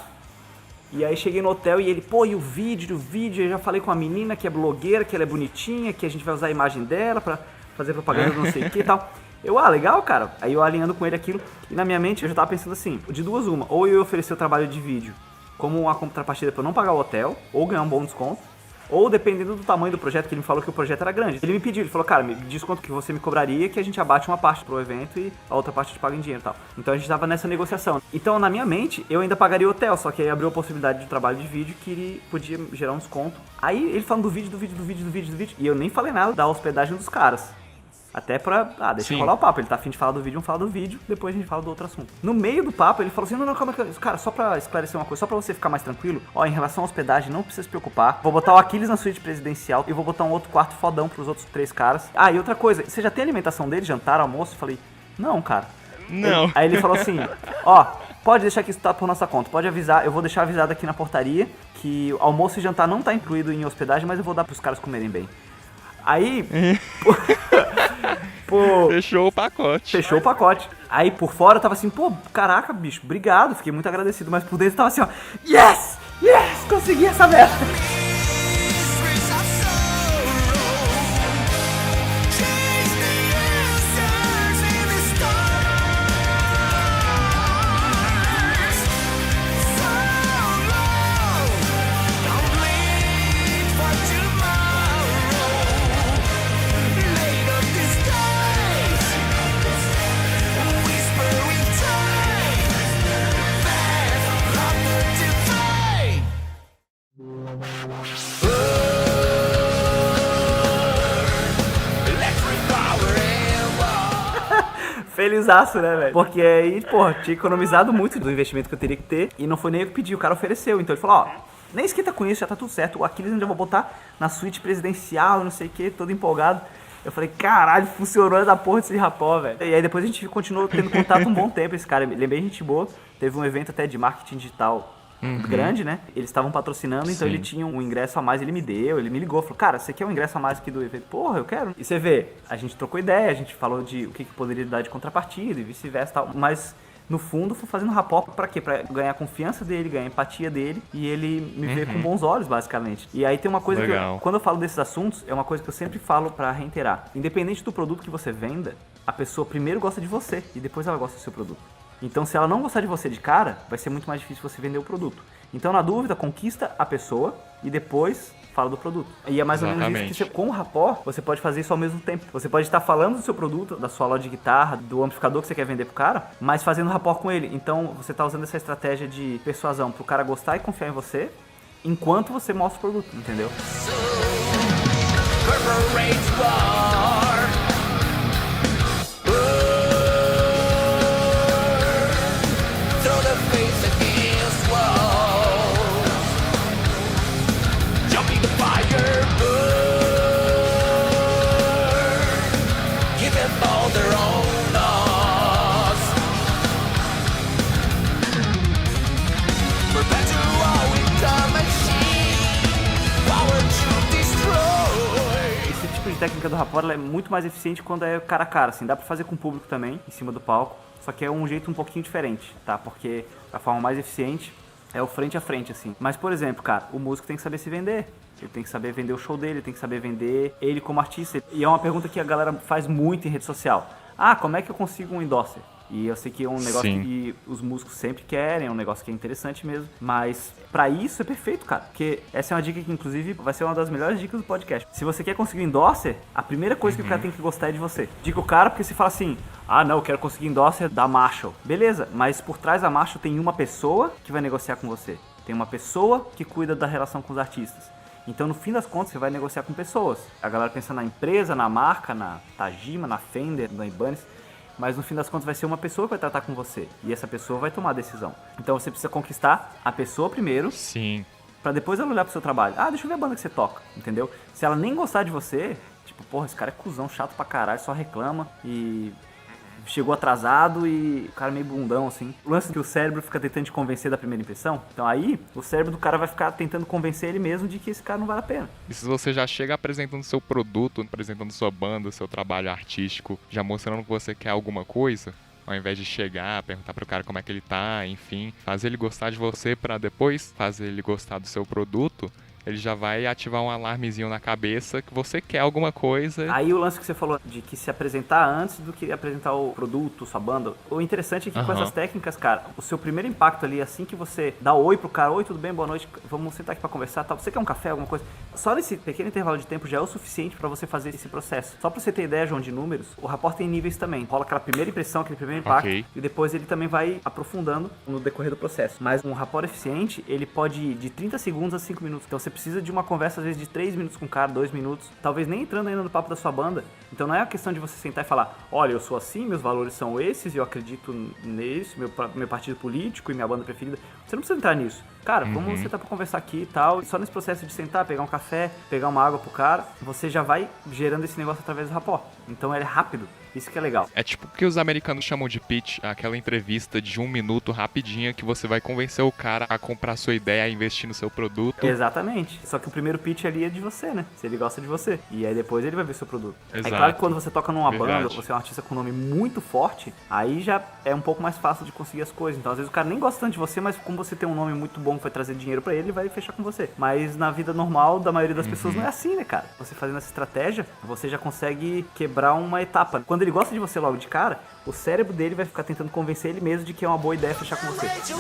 e aí cheguei no hotel e ele, e o vídeo, eu já falei com a menina que é blogueira, que ela é bonitinha, que a gente vai usar a imagem dela pra fazer propaganda do não sei o que e tal. Eu, legal, cara. Aí eu alinhando com ele aquilo, e na minha mente eu já tava pensando assim, de duas uma, ou eu oferecer o trabalho de vídeo como uma contrapartida pra eu não pagar o hotel, ou ganhar um bom desconto, ou dependendo do tamanho do projeto, que ele me falou que o projeto era grande. Ele me pediu, ele falou, cara, me diz quanto que você me cobraria, que a gente abate uma parte pro evento e a outra parte te paga em dinheiro e tal. Então a gente tava nessa negociação. Então na minha mente, eu ainda pagaria o hotel, só que aí abriu a possibilidade de trabalho de vídeo que ele podia gerar um desconto. Aí ele falando do vídeo, e eu nem falei nada da hospedagem dos caras. Até pra, deixa eu rolar o papo, ele tá afim de falar do vídeo, vamos falar do vídeo, depois a gente fala do outro assunto. No meio do papo, ele falou assim, não, calma, cara, só pra esclarecer uma coisa, só pra você ficar mais tranquilo, em relação à hospedagem, não precisa se preocupar, vou botar o Aquiles na suíte presidencial e vou botar um outro quarto fodão pros outros 3 caras. E outra coisa, você já tem alimentação dele, jantar, almoço? Eu falei, não, cara. Não. Aí ele falou assim, pode deixar que isso tá por nossa conta, pode avisar, eu vou deixar avisado aqui na portaria que almoço e jantar não tá incluído em hospedagem, mas eu vou dar pros caras comerem bem. Aí... Fechou o pacote. Aí por fora eu tava assim, caraca, bicho, obrigado, fiquei muito agradecido. Mas por dentro eu tava assim, yes, consegui essa merda. felizaço, né, velho? Porque aí, porra, tinha economizado muito do investimento que eu teria que ter. E não foi nem eu que pedi, o cara ofereceu. Então ele falou, ó, nem esquenta com isso, já tá tudo certo. O Aquiles ainda vou botar na suíte presidencial, não sei o que, todo empolgado. Eu falei, caralho, funcionou essa porra desse rapó, velho. E aí depois a gente continuou tendo contato um bom tempo, esse cara. Ele é bem gente boa. Teve um evento até de marketing digital grande, né? Eles estavam patrocinando, então ele tinha um ingresso a mais, ele me deu, ele me ligou, falou, cara, você quer um ingresso a mais aqui do evento? Porra, eu quero. E você vê, a gente trocou ideia, a gente falou de o que poderia dar de contrapartida e vice-versa e tal, mas no fundo foi fazendo rapó pra quê? Pra ganhar a confiança dele, ganhar a empatia dele e ele me ver com bons olhos, basicamente. E aí tem uma coisa quando eu falo desses assuntos, é uma coisa que eu sempre falo pra reiterar. Independente do produto que você venda, a pessoa primeiro gosta de você e depois ela gosta do seu produto. Então, se ela não gostar de você de cara, vai ser muito mais difícil você vender o produto. Então, na dúvida, conquista a pessoa e depois fala do produto. E é mais ou menos isso que você, com o rapó, você pode fazer isso ao mesmo tempo. Você pode estar falando do seu produto, da sua loja de guitarra, do amplificador que você quer vender pro cara, mas fazendo rapó com ele. Então, você está usando essa estratégia de persuasão pro cara gostar e confiar em você, enquanto você mostra o produto, entendeu? Técnica do rapó ela é muito mais eficiente quando é cara a cara, assim, dá pra fazer com o público também, em cima do palco, só que é um jeito um pouquinho diferente, tá? Porque a forma mais eficiente é o frente a frente, assim. Mas, por exemplo, cara, o músico tem que saber se vender, ele tem que saber vender o show dele, tem que saber vender ele como artista. E é uma pergunta que a galera faz muito em rede social. Ah, como é que eu consigo um endorser? E eu sei que é um negócio que os músicos sempre querem, é um negócio que é interessante mesmo. Mas pra isso é perfeito, cara. Porque essa é uma dica que, inclusive, vai ser uma das melhores dicas do podcast. Se você quer conseguir um endorser, a primeira coisa que o cara tem que gostar é de você. Diga o cara porque você fala assim, ah, não, eu quero conseguir endorser da Marshall. Beleza, mas por trás da Marshall tem uma pessoa que vai negociar com você. Tem uma pessoa que cuida da relação com os artistas. Então, no fim das contas, você vai negociar com pessoas. A galera pensa na empresa, na marca, na Tajima, na Fender, na Ibanez. Mas no fim das contas vai ser uma pessoa que vai tratar com você. E essa pessoa vai tomar a decisão. Então você precisa conquistar a pessoa primeiro. Sim. Pra depois ela olhar pro seu trabalho. Ah, deixa eu ver a banda que você toca. Entendeu? Se ela nem gostar de você, tipo, porra, esse cara é cuzão, chato pra caralho, só reclama. E chegou atrasado e o cara meio bundão, assim. O lance é que o cérebro fica tentando te convencer da primeira impressão. Então aí, o cérebro do cara vai ficar tentando convencer ele mesmo de que esse cara não vale a pena. E se você já chega apresentando seu produto, apresentando sua banda, seu trabalho artístico, já mostrando que você quer alguma coisa, ao invés de chegar, perguntar pro cara como é que ele tá, enfim, fazer ele gostar de você pra depois fazer ele gostar do seu produto, ele já vai ativar um alarmezinho na cabeça que você quer alguma coisa. Aí o lance que você falou de que se apresentar antes do que apresentar o produto, sua banda. O interessante é que com essas técnicas, cara, o seu primeiro impacto ali, assim que você dá oi pro cara, oi, tudo bem, boa noite, vamos sentar aqui pra conversar, tal. Você quer um café, alguma coisa? Só nesse pequeno intervalo de tempo já é o suficiente pra você fazer esse processo. Só pra você ter ideia, João, de números, o rapport tem níveis também. Rola aquela primeira impressão, aquele primeiro impacto, e depois ele também vai aprofundando no decorrer do processo. Mas um rapport eficiente, ele pode ir de 30 segundos a 5 minutos. Então você precisa de uma conversa, às vezes, de 3 minutos com o cara, 2 minutos, talvez nem entrando ainda no papo da sua banda. Então não é a questão de você sentar e falar, olha, eu sou assim, meus valores são esses, eu acredito nisso, meu partido político e minha banda preferida. Você não precisa entrar nisso. Cara, vamos sentar pra conversar aqui e tal. E só nesse processo de sentar, pegar um café, pegar uma água pro cara, você já vai gerando esse negócio através do rapport. Então é rápido. Isso que é legal. É tipo o que os americanos chamam de pitch, aquela entrevista de 1 minuto rapidinha que você vai convencer o cara a comprar a sua ideia, a investir no seu produto. Exatamente. Só que o primeiro pitch ali é de você, né? Se ele gosta de você. E aí depois ele vai ver seu produto. Exato. É claro que quando você toca numa banda, você é um artista com um nome muito forte, aí já é um pouco mais fácil de conseguir as coisas. Então às vezes o cara nem gosta tanto de você, mas como você tem um nome muito bom que vai trazer dinheiro pra ele, ele vai fechar com você. Mas na vida normal da maioria das pessoas não é assim, né, cara? Você fazendo essa estratégia, você já consegue quebrar uma etapa. Quando ele gosta de você logo de cara, o cérebro dele vai ficar tentando convencer ele mesmo de que é uma boa ideia fechar com você. Entendeu?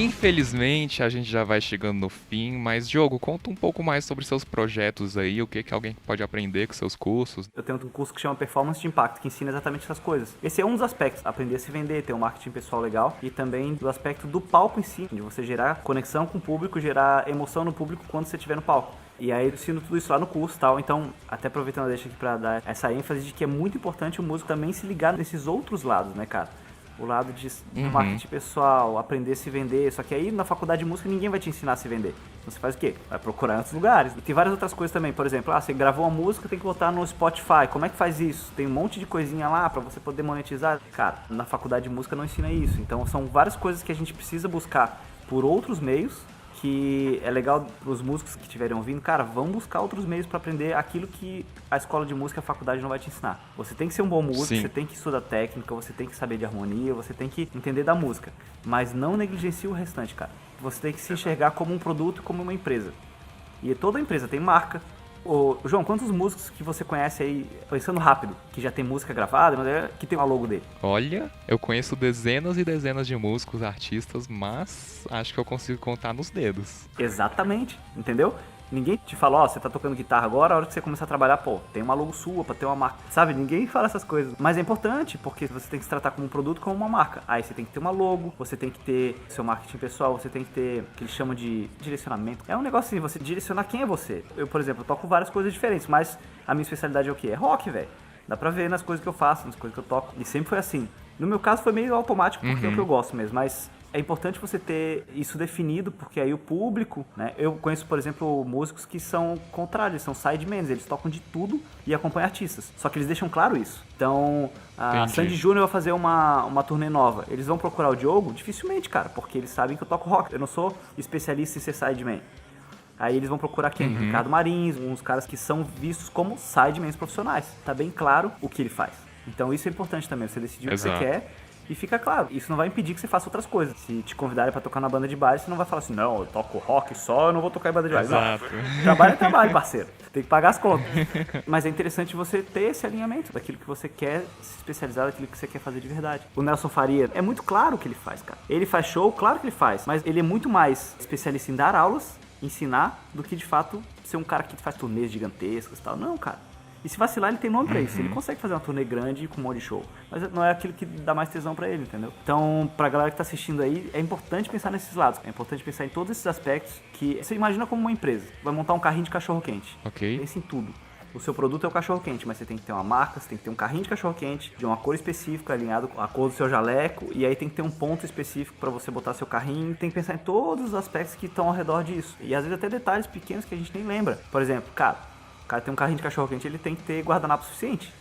Infelizmente, a gente já vai chegando no fim, mas Diogo, conta um pouco mais sobre seus projetos aí, o que alguém pode aprender com seus cursos. Eu tenho um curso que chama Performance de Impacto, que ensina exatamente essas coisas. Esse é um dos aspectos, aprender a se vender, ter um marketing pessoal legal, e também do aspecto do palco em si, de você gerar conexão com o público, gerar emoção no público quando você estiver no palco. E aí eu ensino tudo isso lá no curso e tal, então até aproveitando, deixa aqui pra dar essa ênfase de que é muito importante o músico também se ligar nesses outros lados, né, cara? O lado de marketing pessoal, aprender a se vender. Só que aí na faculdade de música ninguém vai te ensinar a se vender. Então você faz o quê? Vai procurar em outros lugares. E tem várias outras coisas também. Por exemplo, você gravou uma música, tem que botar no Spotify. Como é que faz isso? Tem um monte de coisinha lá pra você poder monetizar. Cara, na faculdade de música não ensina isso. Então são várias coisas que a gente precisa buscar por outros meios, que é legal pros músicos que estiverem ouvindo, cara, vão buscar outros meios para aprender aquilo que a escola de música, a faculdade não vai te ensinar. Você tem que ser um bom músico, Sim. Você tem que estudar técnica, você tem que saber de harmonia, você tem que entender da música, mas não negligencie o restante, cara. Você tem que se enxergar como um produto, como uma empresa. E toda empresa tem marca. Ô, João, quantos músicos que você conhece aí, pensando rápido, que já tem música gravada, mas que tem a logo dele? Olha, eu conheço dezenas e dezenas de músicos, artistas, mas acho que eu consigo contar nos dedos. Exatamente, entendeu? Ninguém te fala, ó, você tá tocando guitarra agora, a hora que você começar a trabalhar, pô, tem uma logo sua pra ter uma marca. Sabe, ninguém fala essas coisas. Mas é importante, porque você tem que se tratar como um produto, como uma marca. Aí você tem que ter uma logo, você tem que ter seu marketing pessoal, você tem que ter o que eles chamam de direcionamento. É um negócio assim, você direcionar quem é você. Eu, por exemplo, toco várias coisas diferentes, mas a minha especialidade é o quê? É rock, velho. Dá pra ver nas coisas que eu faço, nas coisas que eu toco. E sempre foi assim. No meu caso foi meio automático, porque é o que eu gosto mesmo, mas é importante você ter isso definido, porque aí o público, né? Eu conheço, por exemplo, músicos que são contrários, são sidemans, eles tocam de tudo e acompanham artistas. Só que eles deixam claro isso. Então, a Sandy Júnior vai fazer uma turnê nova. Eles vão procurar o Diogo? Dificilmente, cara, porque eles sabem que eu toco rock. Eu não sou especialista em ser sideman. Aí eles vão procurar quem? Ricardo Marins, uns caras que são vistos como sidemans profissionais. Tá bem claro o que ele faz. Então isso é importante também, você decidir o que você quer. E fica claro, isso não vai impedir que você faça outras coisas. Se te convidarem pra tocar na banda de baile, você não vai falar assim, não, eu toco rock só, eu não vou tocar em banda de baile. Exato. Não, trabalho é trabalho, parceiro. Tem que pagar as contas. Mas é interessante você ter esse alinhamento daquilo que você quer se especializar, daquilo que você quer fazer de verdade. O Nelson Faria, é muito claro o que ele faz, cara. Ele faz show, claro que ele faz, mas ele é muito mais especialista em dar aulas, ensinar, do que de fato ser um cara que faz turnês gigantescas e tal. Não, cara. E se vacilar, ele tem nome pra isso. Ele consegue fazer uma turnê grande com um monte de show. Mas não é aquilo que dá mais tesão pra ele, entendeu? Então, pra galera que tá assistindo aí, é importante pensar nesses lados. É importante pensar em todos esses aspectos que você imagina como uma empresa. Vai montar um carrinho de cachorro-quente. Ok. Pense em tudo. O seu produto é o cachorro-quente, mas você tem que ter uma marca, você tem que ter um carrinho de cachorro-quente, de uma cor específica, alinhado com a cor do seu jaleco, e aí tem que ter um ponto específico para você botar seu carrinho, tem que pensar em todos os aspectos que estão ao redor disso. E às vezes até detalhes pequenos que a gente nem lembra. Por exemplo, o cara tem um carrinho de cachorro-quente, ele tem que ter guardanapo suficiente.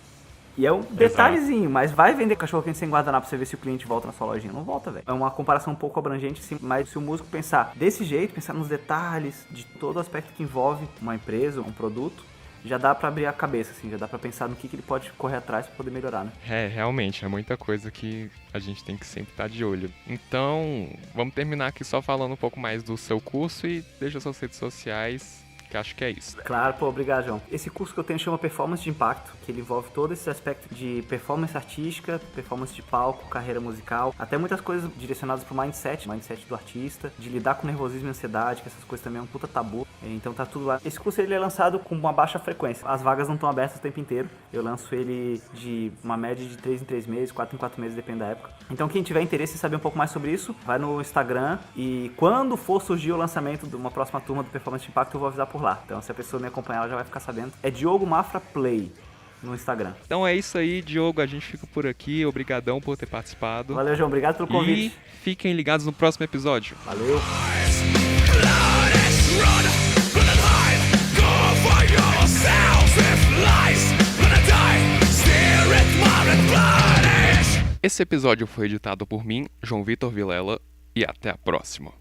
E é um detalhezinho, mas vai vender cachorro-quente sem guardanapo pra você ver se o cliente volta na sua lojinha. Não volta, velho. É uma comparação um pouco abrangente, sim, mas se o músico pensar desse jeito, pensar nos detalhes de todo o aspecto que envolve uma empresa, um produto, já dá pra abrir a cabeça, assim, já dá pra pensar no que ele pode correr atrás pra poder melhorar, né? É, realmente, é muita coisa que a gente tem que sempre estar de olho. Então, vamos terminar aqui só falando um pouco mais do seu curso e deixa suas redes sociais, que acho que é isso. Claro, pô, obrigado, João. Esse curso que eu tenho chama Performance de Impacto, que ele envolve todo esse aspecto de performance artística, performance de palco, carreira musical, até muitas coisas direcionadas pro mindset do artista, de lidar com nervosismo e ansiedade, que essas coisas também é um puta tabu. Então tá tudo lá. Esse curso ele é lançado com uma baixa frequência. As vagas não estão abertas o tempo inteiro. Eu lanço ele de uma média de 3 em 3 meses, 4 em 4 meses, depende da época. Então quem tiver interesse em saber um pouco mais sobre isso, vai no Instagram e quando for surgir o lançamento de uma próxima turma do Performance de Impacto, eu vou avisar por lá. Então se a pessoa me acompanhar, ela já vai ficar sabendo. É Diogo Mafra Play no Instagram. Então é isso aí, Diogo, a gente fica por aqui. Obrigadão por ter participado. Valeu, João. Obrigado pelo convite. E fiquem ligados no próximo episódio. Valeu. Esse episódio foi editado por mim, João Vitor Vilela, e até a próxima.